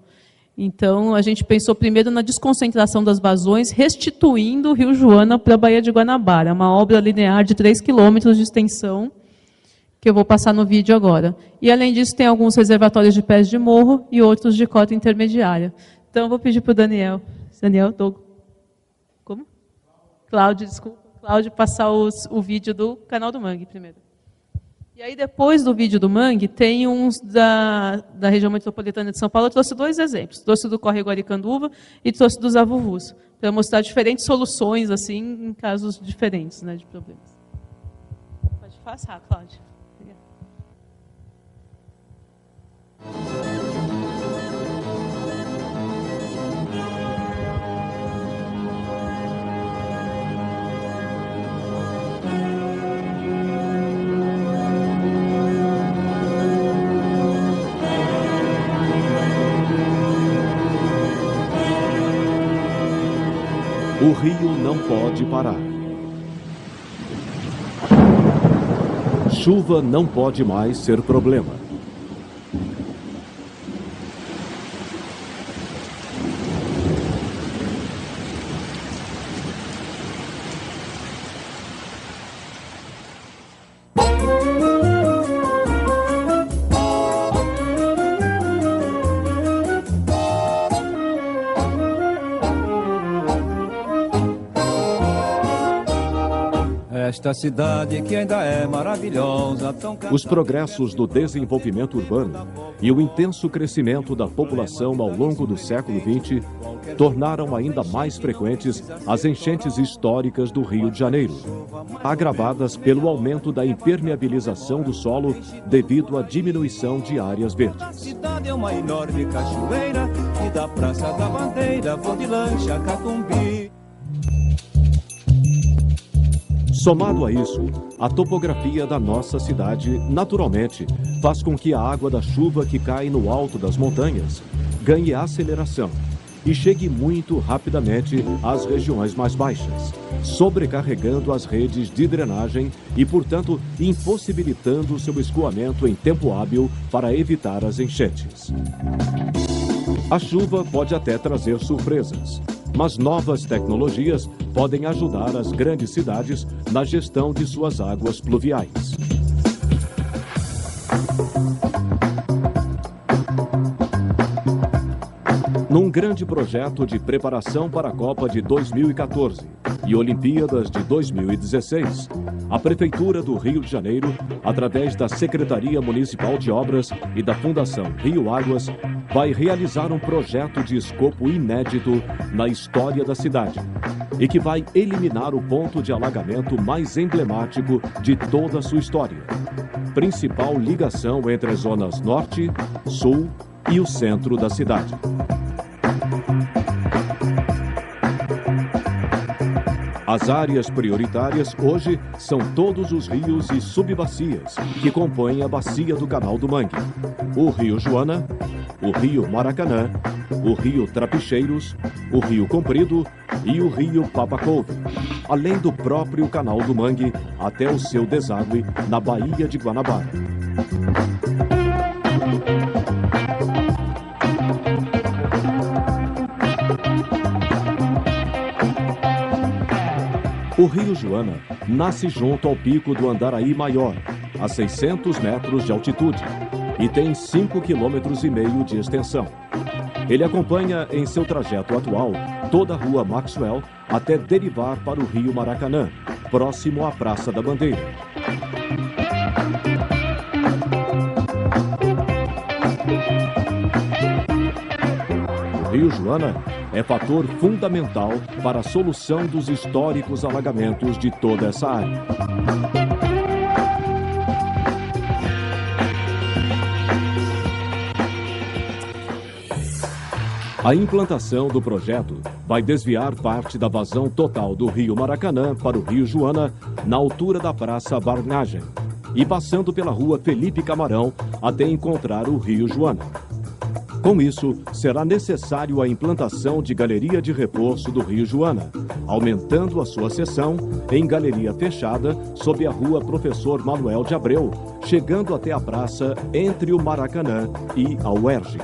Então, a gente pensou primeiro na desconcentração das vazões, restituindo o rio Joana para a Baía de Guanabara. É uma obra linear de 3 quilômetros de extensão, que eu vou passar no vídeo agora. E, além disso, tem alguns reservatórios de pés de morro e outros de cota intermediária. Então, eu vou pedir para o Daniel. Daniel, como? Cláudio, desculpa. Cláudio, passar o vídeo do Canal do Mangue primeiro. E aí, depois do vídeo do Mangue, tem uns da região metropolitana de São Paulo. Eu trouxe 2 exemplos. Trouxe do Córrego Aricanduva e trouxe dos Avuvus, para mostrar diferentes soluções, assim, em casos diferentes, né, de problemas. Pode passar, Cláudio. O rio não pode parar. Chuva não pode mais ser problema. Esta cidade que ainda é maravilhosa. Os progressos do desenvolvimento urbano e o intenso crescimento da população ao longo do século XX tornaram ainda mais frequentes as enchentes históricas do Rio de Janeiro, agravadas pelo aumento da impermeabilização do solo devido à diminuição de áreas verdes. A cidade é uma enorme cachoeira e da Praça da Bandeira vou de lancha Catumbi. Somado a isso, a topografia da nossa cidade, naturalmente, faz com que a água da chuva que cai no alto das montanhas ganhe aceleração e chegue muito rapidamente às regiões mais baixas, sobrecarregando as redes de drenagem e, portanto, impossibilitando seu escoamento em tempo hábil para evitar as enchentes. A chuva pode até trazer surpresas, mas novas tecnologias podem ajudar as grandes cidades na gestão de suas águas pluviais. Num grande projeto de preparação para a Copa de 2014 e Olimpíadas de 2016, a Prefeitura do Rio de Janeiro, através da Secretaria Municipal de Obras e da Fundação Rio Águas, vai realizar um projeto de escopo inédito na história da cidade e que vai eliminar o ponto de alagamento mais emblemático de toda a sua história, principal ligação entre as zonas norte, sul e o centro da cidade. As áreas prioritárias hoje são todos os rios e subbacias que compõem a bacia do Canal do Mangue: o Rio Joana, o Rio Maracanã, o Rio Trapicheiros, o Rio Comprido e o Rio Papacouve, além do próprio Canal do Mangue até o seu deságue na Baía de Guanabara. O Rio Joana nasce junto ao pico do Andaraí Maior, a 600 metros de altitude, e tem 5,5 km de extensão. Ele acompanha em seu trajeto atual toda a Rua Maxwell até derivar para o Rio Maracanã, próximo à Praça da Bandeira. O Rio Joana é fator fundamental para a solução dos históricos alagamentos de toda essa área. A implantação do projeto vai desviar parte da vazão total do Rio Maracanã para o Rio Joana na altura da Praça Varnagem e passando pela Rua Felipe Camarão até encontrar o Rio Joana. Com isso, será necessário a implantação de galeria de reforço do Rio Joana, aumentando a sua seção em galeria fechada sob a Rua Professor Manuel de Abreu, chegando até a praça entre o Maracanã e a UERJ.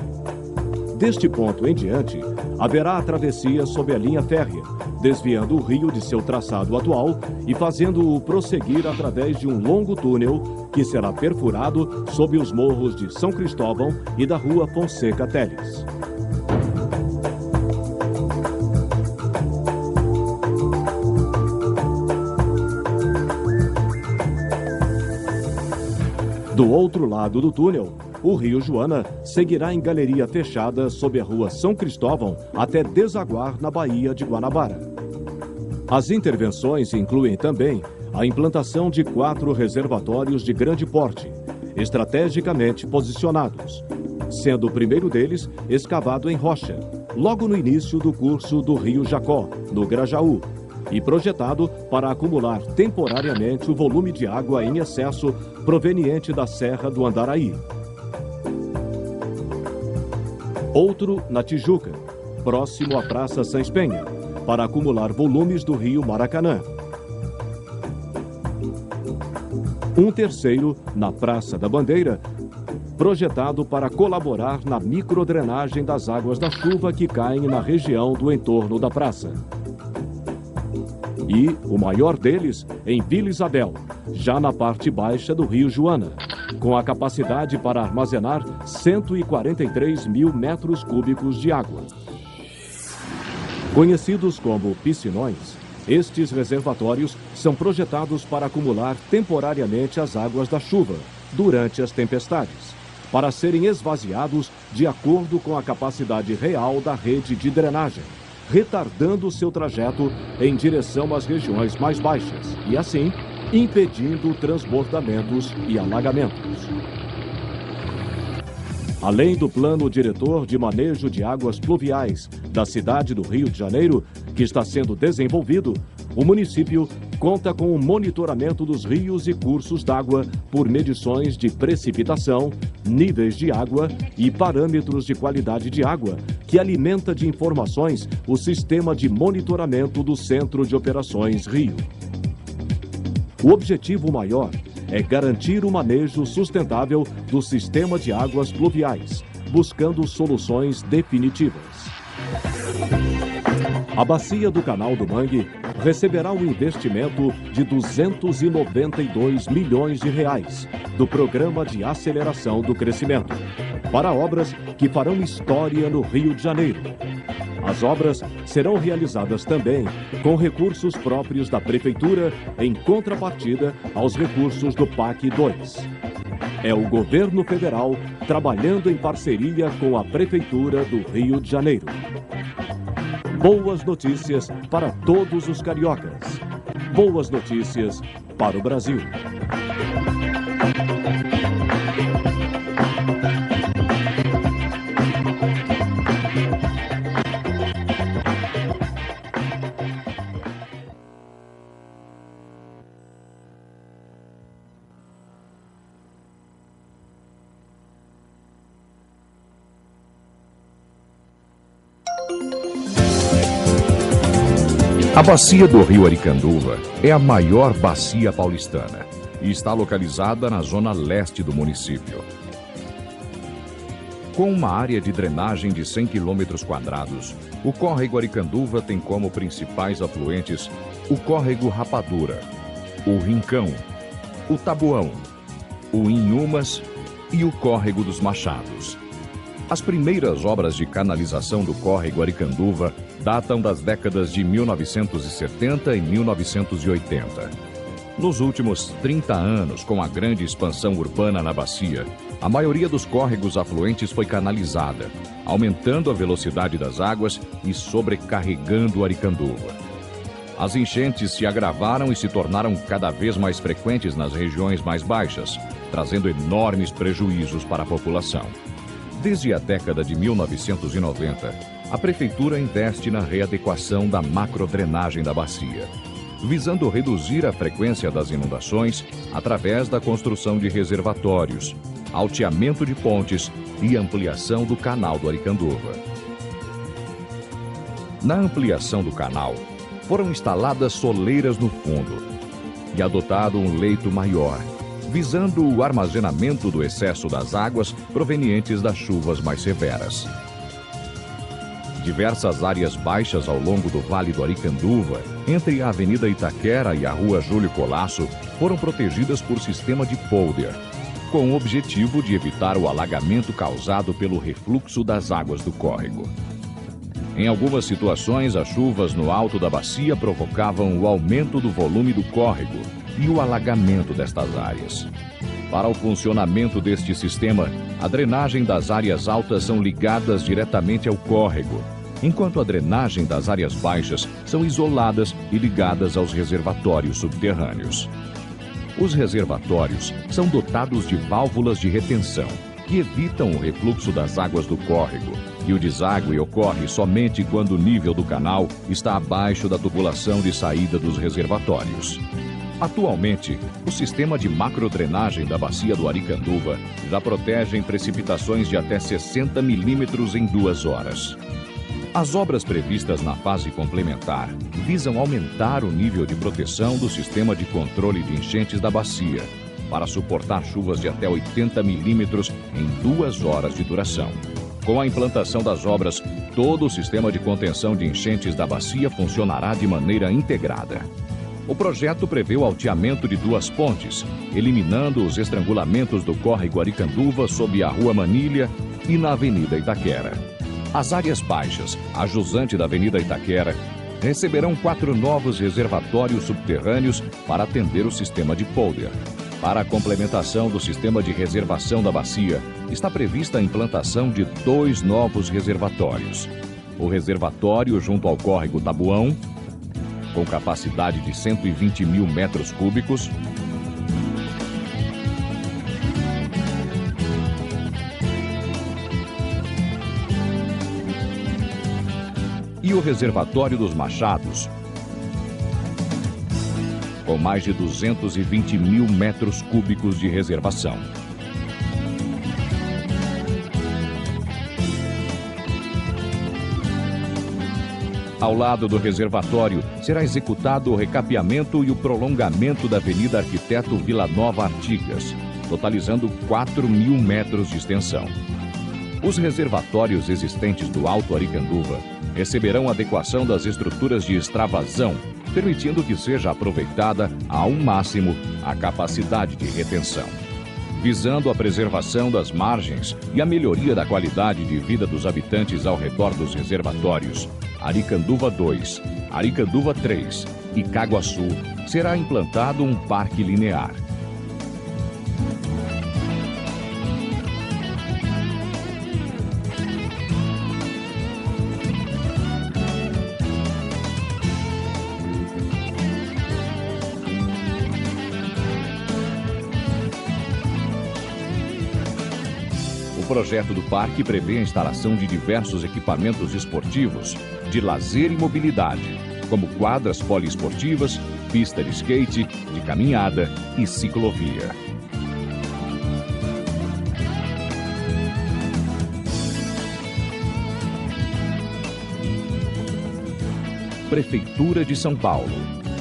Deste ponto em diante, haverá a travessia sob a linha férrea, desviando o rio de seu traçado atual e fazendo-o prosseguir através de um longo túnel que será perfurado sob os morros de São Cristóvão e da Rua Fonseca Teles. Do outro lado do túnel, o Rio Joana seguirá em galeria fechada sob a Rua São Cristóvão até desaguar na Baía de Guanabara. As intervenções incluem também a implantação de 4 reservatórios de grande porte, estrategicamente posicionados, sendo o primeiro deles escavado em rocha, logo no início do curso do Rio Jacó, no Grajaú, e projetado para acumular temporariamente o volume de água em excesso proveniente da Serra do Andaraí. Outro na Tijuca, próximo à Praça Sans Penha, para acumular volumes do Rio Maracanã. Um terceiro na Praça da Bandeira, projetado para colaborar na microdrenagem das águas da chuva que caem na região do entorno da praça. E o maior deles em Vila Isabel, já na parte baixa do Rio Joana, com a capacidade para armazenar 143 mil metros cúbicos de água. Conhecidos como piscinões, estes reservatórios são projetados para acumular temporariamente as águas da chuva durante as tempestades, para serem esvaziados de acordo com a capacidade real da rede de drenagem, retardando seu trajeto em direção às regiões mais baixas e, assim, impedindo transbordamentos e alagamentos. Além do Plano Diretor de Manejo de Águas Pluviais da cidade do Rio de Janeiro, que está sendo desenvolvido, o município conta com o monitoramento dos rios e cursos d'água por medições de precipitação, níveis de água e parâmetros de qualidade de água, que alimenta de informações o sistema de monitoramento do Centro de Operações Rio. O objetivo maior é garantir o manejo sustentável do sistema de águas pluviais, buscando soluções definitivas. A bacia do Canal do Mangue receberá um investimento de 292 milhões de reais do Programa de Aceleração do Crescimento, para obras que farão história no Rio de Janeiro, As obras serão realizadas também com recursos próprios da Prefeitura, em contrapartida aos recursos do PAC 2. É o governo federal trabalhando em parceria com a Prefeitura do Rio de Janeiro. Boas notícias para todos os cariocas. Boas notícias para o Brasil. A bacia do rio Aricanduva é a maior bacia paulistana e está localizada na zona leste do município. Com uma área de drenagem de 100 km², o córrego Aricanduva tem como principais afluentes o córrego Rapadura, o Rincão, o Tabuão, o Inhumas e o córrego dos Machados. As primeiras obras de canalização do córrego Aricanduva datam das décadas de 1970 e 1980. Nos últimos 30 anos, com a grande expansão urbana na bacia, a maioria dos córregos afluentes foi canalizada, aumentando a velocidade das águas e sobrecarregando o Aricanduva. As enchentes se agravaram e se tornaram cada vez mais frequentes nas regiões mais baixas, trazendo enormes prejuízos para a população. Desde a década de 1990, a Prefeitura investe na readequação da macrodrenagem da bacia, visando reduzir a frequência das inundações através da construção de reservatórios, alteamento de pontes e ampliação do canal do Aricanduva. Na ampliação do canal, foram instaladas soleiras no fundo e adotado um leito maior, visando o armazenamento do excesso das águas provenientes das chuvas mais severas. Diversas áreas baixas ao longo do Vale do Aricanduva, entre a Avenida Itaquera e a Rua Júlio Colasso, foram protegidas por sistema de polder, com o objetivo de evitar o alagamento causado pelo refluxo das águas do córrego. Em algumas situações, as chuvas no alto da bacia provocavam o aumento do volume do córrego e o alagamento destas áreas. Para o funcionamento deste sistema, a drenagem das áreas altas são ligadas diretamente ao córrego, enquanto a drenagem das áreas baixas são isoladas e ligadas aos reservatórios subterrâneos. Os reservatórios são dotados de válvulas de retenção, que evitam o refluxo das águas do córrego, e o deságue ocorre somente quando o nível do canal está abaixo da tubulação de saída dos reservatórios. Atualmente, o sistema de macrodrenagem da bacia do Aricanduva já protege precipitações de até 60 milímetros em 2 horas. As obras previstas na fase complementar visam aumentar o nível de proteção do sistema de controle de enchentes da bacia, para suportar chuvas de até 80 milímetros em 2 horas de duração. Com a implantação das obras, todo o sistema de contenção de enchentes da bacia funcionará de maneira integrada. O projeto prevê o alteamento de 2 pontes, eliminando os estrangulamentos do córrego Aricanduva sob a Rua Manilha e na Avenida Itaquera. As áreas baixas, a jusante da Avenida Itaquera, receberão 4 novos reservatórios subterrâneos para atender o sistema de polder. Para a complementação do sistema de reservação da bacia, está prevista a implantação de 2 novos reservatórios. O reservatório junto ao córrego Tabuão, com capacidade de 120 mil metros cúbicos, e o reservatório dos Machados, com mais de 220 mil metros cúbicos de reservação. Ao lado do reservatório, será executado o recapeamento e o prolongamento da Avenida Arquiteto Vila Nova Artigas, totalizando 4 mil metros de extensão. Os reservatórios existentes do Alto Aricanduva receberão adequação das estruturas de extravasão, permitindo que seja aproveitada ao máximo a capacidade de retenção. visando a preservação das margens e a melhoria da qualidade de vida dos habitantes ao redor dos reservatórios Aricanduva 2, Aricanduva 3 e Caguaçu, será implantado um parque linear. O projeto do parque prevê a instalação de diversos equipamentos esportivos, de lazer e mobilidade, como quadras poliesportivas, pista de skate, de caminhada e ciclovia. Prefeitura de São Paulo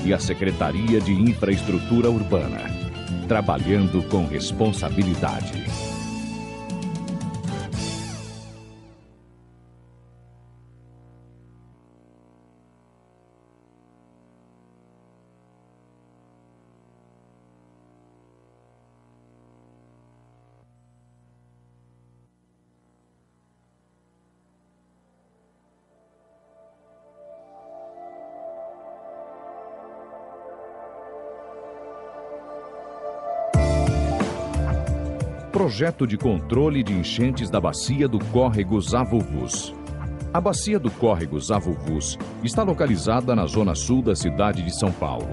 e a Secretaria de Infraestrutura Urbana, trabalhando com responsabilidade. Projeto de controle de enchentes da bacia do córrego Zavuvus. A bacia do córrego Zavuvus está localizada na zona sul da cidade de São Paulo.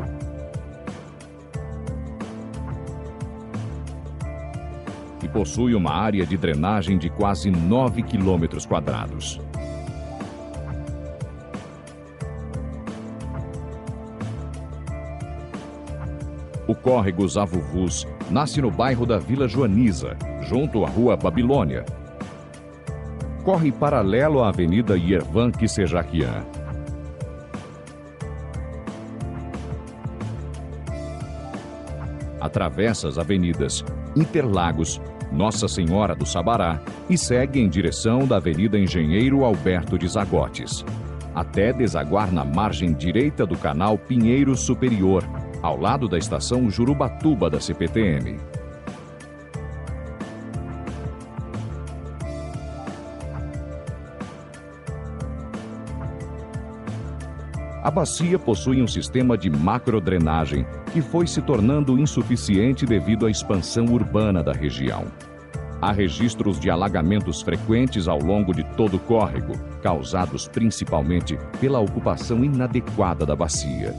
E possui uma área de drenagem de quase 9 quilômetros quadrados. O córrego Zavuvus nasce no bairro da Vila Joaniza, junto à Rua Babilônia. Corre paralelo à Avenida Yervan Kissejakian. Atravessa as avenidas Interlagos, Nossa Senhora do Sabará e segue em direção da Avenida Engenheiro Alberto de Zagotes, até desaguar na margem direita do canal Pinheiro Superior, ao lado da estação Jurubatuba da CPTM. A bacia possui um sistema de macrodrenagem que foi se tornando insuficiente devido à expansão urbana da região. Há registros de alagamentos frequentes ao longo de todo o córrego, causados principalmente pela ocupação inadequada da bacia.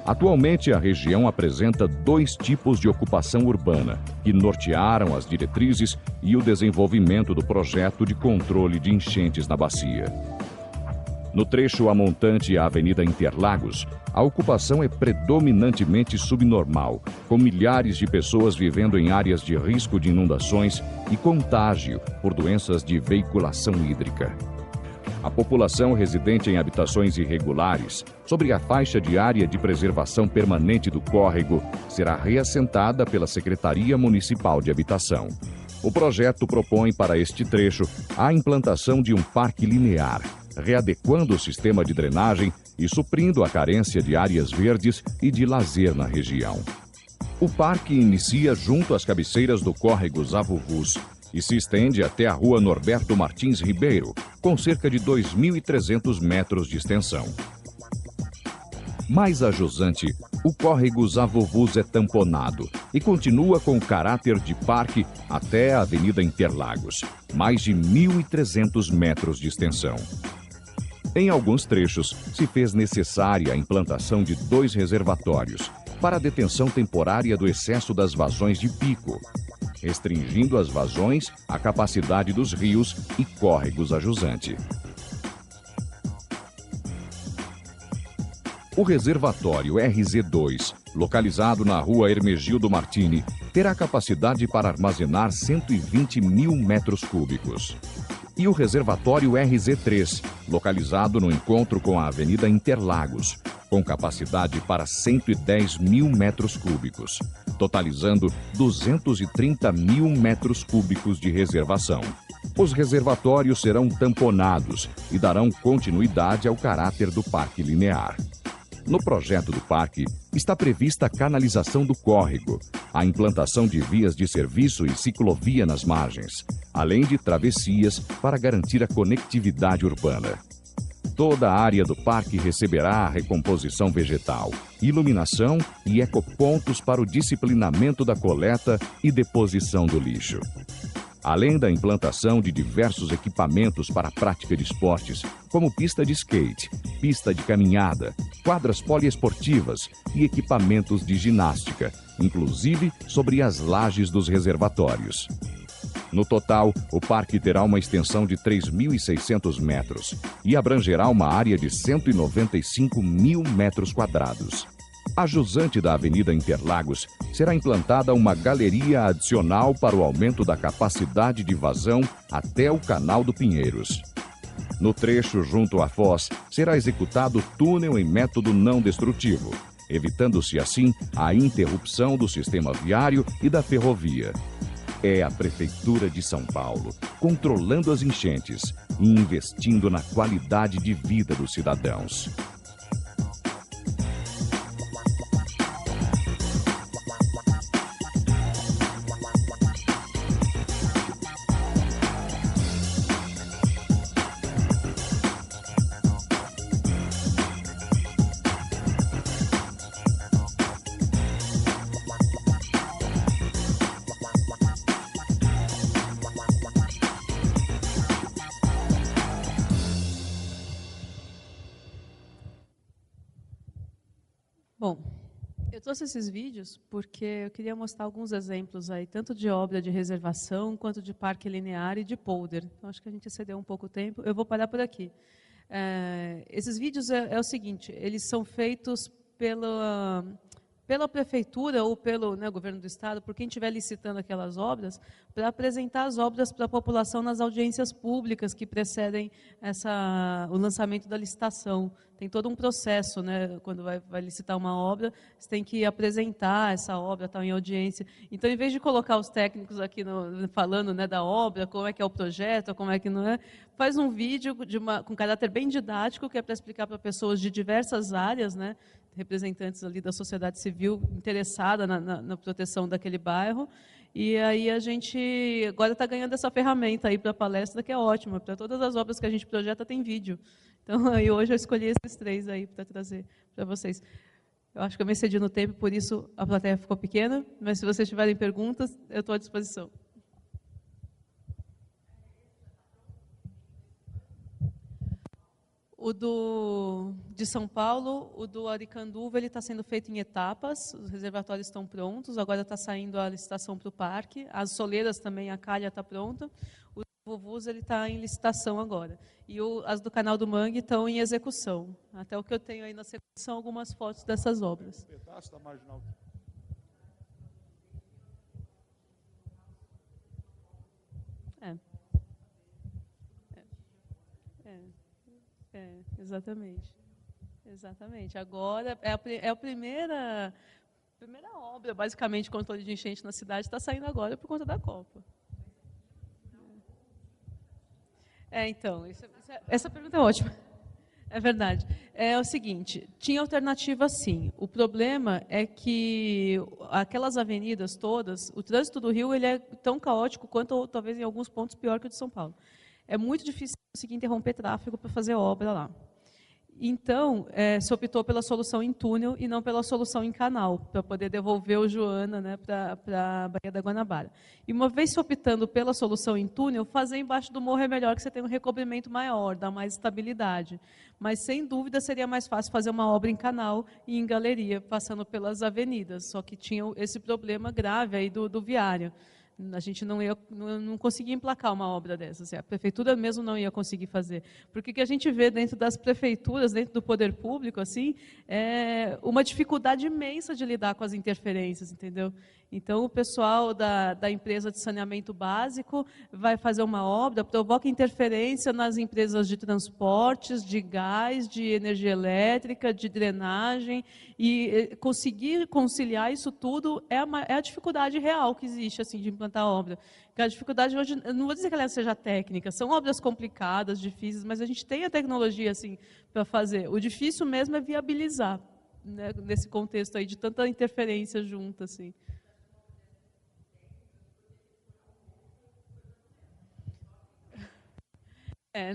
Atualmente, a região apresenta 2 tipos de ocupação urbana, que nortearam as diretrizes e o desenvolvimento do projeto de controle de enchentes na bacia. No trecho a montante à Avenida Interlagos, a ocupação é predominantemente subnormal, com milhares de pessoas vivendo em áreas de risco de inundações e contágio por doenças de veiculação hídrica. A população residente em habitações irregulares, sobre a faixa de área de preservação permanente do córrego, será reassentada pela Secretaria Municipal de Habitação. O projeto propõe para este trecho a implantação de um parque linear, readequando o sistema de drenagem e suprindo a carência de áreas verdes e de lazer na região. O parque inicia junto às cabeceiras do córrego Zavuvus e se estende até a Rua Norberto Martins Ribeiro, com cerca de 2.300 metros de extensão. Mais a jusante, o córrego Zavuvus é tamponado e continua com caráter de parque até a Avenida Interlagos, mais de 1.300 metros de extensão. Em alguns trechos, se fez necessária a implantação de 2 reservatórios para a detenção temporária do excesso das vazões de pico, restringindo as vazões à capacidade dos rios e córregos a jusante. O reservatório RZ2, localizado na Rua Hermegildo Martini, terá capacidade para armazenar 120.000 metros cúbicos. E o reservatório RZ3, localizado no encontro com a Avenida Interlagos, com capacidade para 110.000 metros cúbicos, totalizando 230.000 metros cúbicos de reservação. Os reservatórios serão tamponados e darão continuidade ao caráter do parque linear. No projeto do parque, está prevista a canalização do córrego, a implantação de vias de serviço e ciclovia nas margens, além de travessias para garantir a conectividade urbana. Toda a área do parque receberá a recomposição vegetal, iluminação e ecopontos para o disciplinamento da coleta e deposição do lixo. Além da implantação de diversos equipamentos para a prática de esportes, como pista de skate, pista de caminhada, quadras poliesportivas e equipamentos de ginástica, inclusive sobre as lajes dos reservatórios. No total, o parque terá uma extensão de 3.600 metros e abrangerá uma área de 195 mil metros quadrados. A jusante da Avenida Interlagos será implantada uma galeria adicional para o aumento da capacidade de vazão até o Canal do Pinheiros. No trecho junto à foz, será executado túnel em método não destrutivo, evitando-se assim a interrupção do sistema viário e da ferrovia. É a Prefeitura de São Paulo, controlando as enchentes e investindo na qualidade de vida dos cidadãos. Bom, eu trouxe esses vídeos porque eu queria mostrar alguns exemplos aí, tanto de obra de reservação, quanto de parque linear e de polder. Então, acho que a gente excedeu um pouco o tempo, eu vou parar por aqui. Esses vídeos é o seguinte, eles são feitos pela prefeitura ou pelo governo do estado, por quem estiver licitando aquelas obras, para apresentar as obras para a população nas audiências públicas que precedem o lançamento da licitação. Tem todo um processo, quando vai licitar uma obra, você tem que apresentar essa obra, está em audiência. Então, em vez de colocar os técnicos aqui falando da obra, como é que é o projeto, como é que não é, faz um vídeo com caráter bem didático, que é para explicar para pessoas de diversas áreas, representantes ali da sociedade civil interessada na proteção daquele bairro. E aí a gente agora está ganhando essa ferramenta aí para a palestra, que é ótima. Para todas as obras que a gente projeta tem vídeo. Então, aí hoje eu escolhi esses 3 aí para trazer para vocês. Eu acho que eu me excedi no tempo, por isso a plateia ficou pequena, mas se vocês tiverem perguntas, eu estou à disposição. O de São Paulo, o do Aricanduva, ele está sendo feito em etapas, os reservatórios estão prontos, agora está saindo a licitação para o parque, as soleiras também, a calha está pronta, o Vuvuz ele está em licitação agora, e as do Canal do Mangue estão em execução. Até o que eu tenho aí na sequência são algumas fotos dessas obras. Um pedaço da marginal. Exatamente. Exatamente. Agora, é a primeira obra, basicamente, de controle de enchente na cidade, está saindo agora por conta da Copa. Então, essa pergunta é ótima. É verdade. É o seguinte, tinha alternativa sim. O problema é que aquelas avenidas todas, o trânsito do Rio ele é tão caótico quanto, ou talvez em alguns pontos, pior que o de São Paulo. É muito difícil conseguir interromper tráfego para fazer obra lá. Então, se optou pela solução em túnel e não pela solução em canal, para poder devolver o Joana para a Baía da Guanabara. E uma vez se optando pela solução em túnel, fazer embaixo do morro é melhor, que você tem um recobrimento maior, dá mais estabilidade. Mas, sem dúvida, seria mais fácil fazer uma obra em canal e em galeria, passando pelas avenidas, só que tinha esse problema grave aí do viário. A gente não conseguia emplacar uma obra dessas. A prefeitura mesmo não ia conseguir fazer. Porque o que a gente vê dentro das prefeituras, dentro do poder público, assim, é uma dificuldade imensa de lidar com as interferências, entendeu? Então, o pessoal da empresa de saneamento básico vai fazer uma obra, provoca interferência nas empresas de transportes, de gás, de energia elétrica, de drenagem, e conseguir conciliar isso tudo é a dificuldade real que existe assim, de implantar a obra. Porque a dificuldade hoje, eu não vou dizer que ela seja técnica, são obras complicadas, difíceis, mas a gente tem a tecnologia assim, para fazer. O difícil mesmo é viabilizar. né, nesse contexto aí de tanta interferência junta, assim.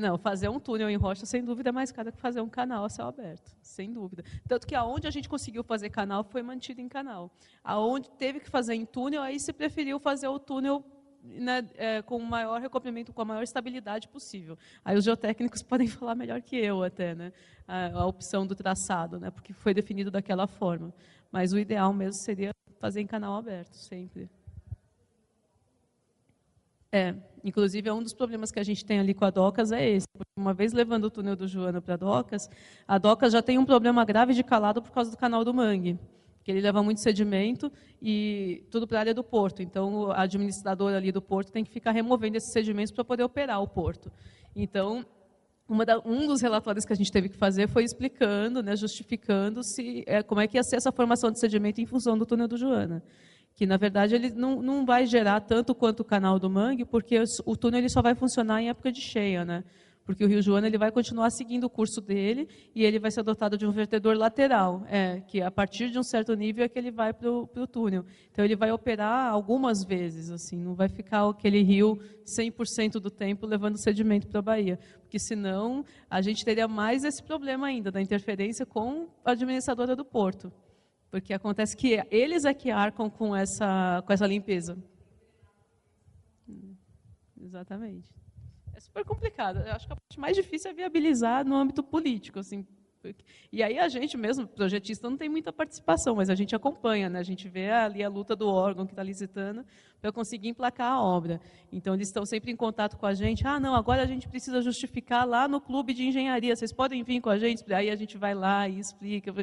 Não, fazer um túnel em rocha, sem dúvida, é mais caro que fazer um canal a céu aberto, sem dúvida. Tanto que aonde a gente conseguiu fazer canal foi mantido em canal. Aonde teve que fazer em túnel, aí se preferiu fazer o túnel, né, com o maior recobrimento, com a maior estabilidade possível. Aí os geotécnicos podem falar melhor que eu até, né, a opção do traçado, né, porque foi definido daquela forma. Mas o ideal mesmo seria fazer em canal aberto, sempre. Inclusive, um dos problemas que a gente tem ali com a Docas é esse. Porque uma vez levando o túnel do Joana para a Docas já tem um problema grave de calado por causa do canal do Mangue, que ele leva muito sedimento e tudo para a área do porto. Então, a administradora ali do porto tem que ficar removendo esses sedimentos para poder operar o porto. Então, um dos relatórios que a gente teve que fazer foi explicando, né, justificando como é que ia ser essa formação de sedimento em função do túnel do Joana. Que, na verdade, ele não vai gerar tanto quanto o canal do Mangue, porque o túnel ele só vai funcionar em época de cheia, né? Porque o Rio Joana ele vai continuar seguindo o curso dele e ele vai ser dotado de um vertedor lateral, que a partir de um certo nível é que ele vai para o túnel. Então, ele vai operar algumas vezes, assim, não vai ficar aquele rio 100% do tempo levando sedimento para a Bahia, porque senão a gente teria mais esse problema ainda, da interferência com a administradora do porto. Porque acontece que eles é que arcam com essa limpeza. Exatamente. É super complicado. Eu acho que a parte mais difícil é viabilizar no âmbito político, assim. E aí a gente mesmo, projetista, não tem muita participação, mas a gente acompanha, né? A gente vê ali a luta do órgão que está licitando para conseguir emplacar a obra. Então, eles estão sempre em contato com a gente. Não, agora a gente precisa justificar lá no clube de engenharia. Vocês podem vir com a gente? Aí a gente vai lá e explica.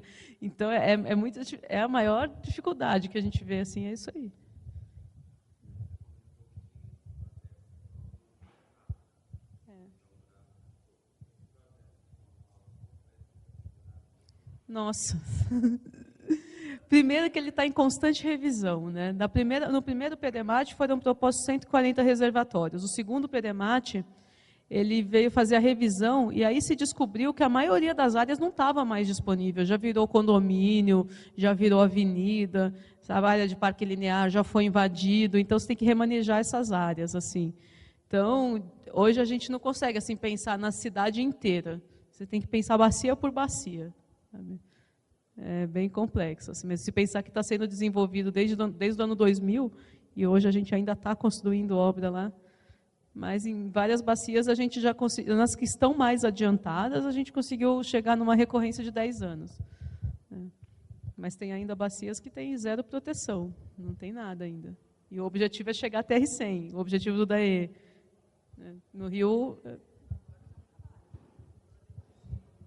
Então, é a maior dificuldade que a gente vê, assim, é isso aí. Nossa. Primeiro que ele está em constante revisão, né? No primeiro PDMAT foram propostos 140 reservatórios. O segundo PDMAT, ele veio fazer a revisão e aí se descobriu que a maioria das áreas não estava mais disponível. Já virou condomínio, já virou avenida, sabe? A área de parque linear já foi invadido, então você tem que remanejar essas áreas, assim. Então, hoje a gente não consegue assim pensar na cidade inteira. Você tem que pensar bacia por bacia. Sabe? É bem complexo. Assim, mas se pensar que está sendo desenvolvido desde o ano 2000, e hoje a gente ainda está construindo obra lá, mas em várias bacias a gente já conseguiu, nas que estão mais adiantadas, a gente conseguiu chegar numa recorrência de 10 anos. Mas tem ainda bacias que têm zero proteção, não tem nada ainda. E o objetivo é chegar até R100, o objetivo do DAE. No Rio...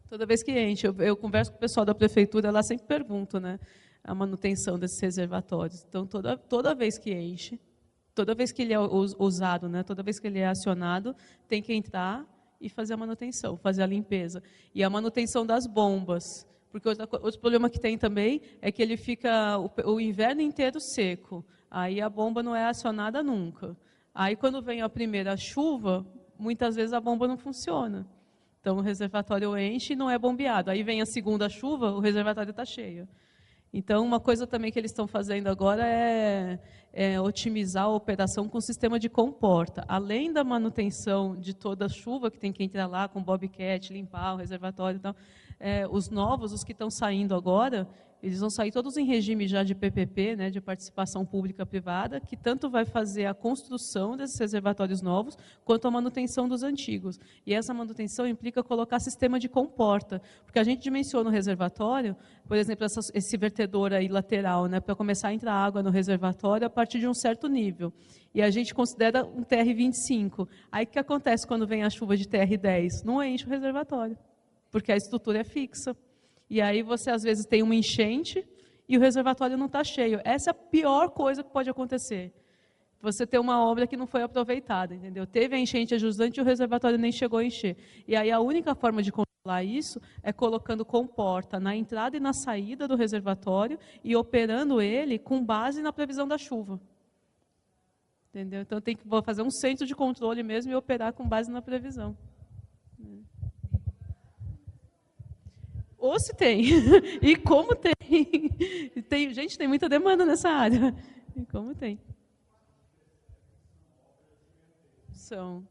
Toda vez que enche, eu converso com o pessoal da prefeitura, lá sempre pergunto, né, a manutenção desses reservatórios. Então, toda vez que enche, toda vez que ele é usado, né, toda vez que ele é acionado, tem que entrar e fazer a manutenção, fazer a limpeza. E a manutenção das bombas, porque outro problema que tem também é que ele fica o inverno inteiro seco, aí a bomba não é acionada nunca. Aí, quando vem a primeira chuva, muitas vezes a bomba não funciona. Então, o reservatório enche e não é bombeado. Aí vem a segunda chuva, o reservatório está cheio. Então, uma coisa também que eles estão fazendo agora é otimizar a operação com o sistema de comporta. Além da manutenção de toda a chuva, que tem que entrar lá com bobcat, limpar o reservatório e tal, os novos, os que estão saindo agora, eles vão sair todos em regime já de PPP, né, de participação pública-privada, que tanto vai fazer a construção desses reservatórios novos, quanto a manutenção dos antigos. E essa manutenção implica colocar sistema de comporta, porque a gente dimensiona o reservatório, por exemplo, esse vertedor aí lateral, né, para começar a entrar água no reservatório a partir de um certo nível. E a gente considera um TR25. Aí o que acontece quando vem a chuva de TR10? Não enche o reservatório, porque a estrutura é fixa. E aí você, às vezes, tem uma enchente e o reservatório não está cheio. Essa é a pior coisa que pode acontecer. Você ter uma obra que não foi aproveitada, entendeu? Teve a enchente ajustante e o reservatório nem chegou a encher. E aí a única forma de controlar isso é colocando comporta na entrada e na saída do reservatório e operando ele com base na previsão da chuva. Entendeu? Então tem que fazer um centro de controle mesmo e operar com base na previsão. Ou se tem. E como tem. Gente, tem muita demanda nessa área. E como tem. São.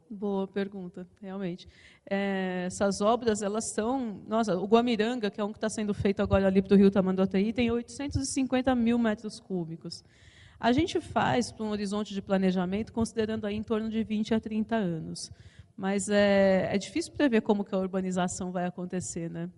Boa pergunta, realmente. Essas obras, elas são... Nossa, o Guamiranga, que é um que está sendo feito agora ali para o Rio Tamanduateí, tem 850 mil metros cúbicos. A gente faz para um horizonte de planejamento, considerando aí em torno de 20 a 30 anos. Mas é difícil prever como que a urbanização vai acontecer, né?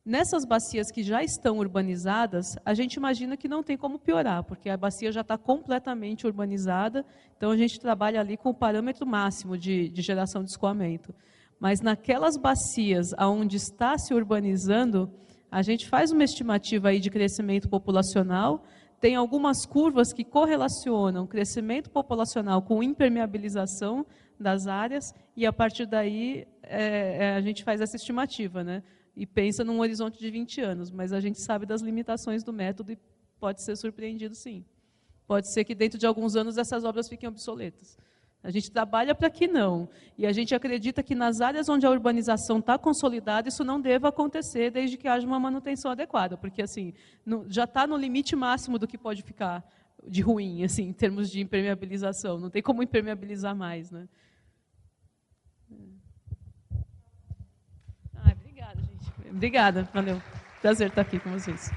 Nessas bacias que já estão urbanizadas, a gente imagina que não tem como piorar, porque a bacia já está completamente urbanizada, então a gente trabalha ali com o parâmetro máximo de geração de escoamento. Mas naquelas bacias onde está se urbanizando, a gente faz uma estimativa aí de crescimento populacional, tem algumas curvas que correlacionam crescimento populacional com impermeabilização das áreas, e a partir daí a gente faz essa estimativa, né? E pensa num horizonte de 20 anos, mas a gente sabe das limitações do método e pode ser surpreendido, sim. Pode ser que dentro de alguns anos essas obras fiquem obsoletas. A gente trabalha para que não. E a gente acredita que nas áreas onde a urbanização está consolidada, isso não deva acontecer desde que haja uma manutenção adequada, porque assim, já está no limite máximo do que pode ficar de ruim, assim, em termos de impermeabilização. Não tem como impermeabilizar mais, né? Obrigada, valeu. Prazer estar aqui com vocês.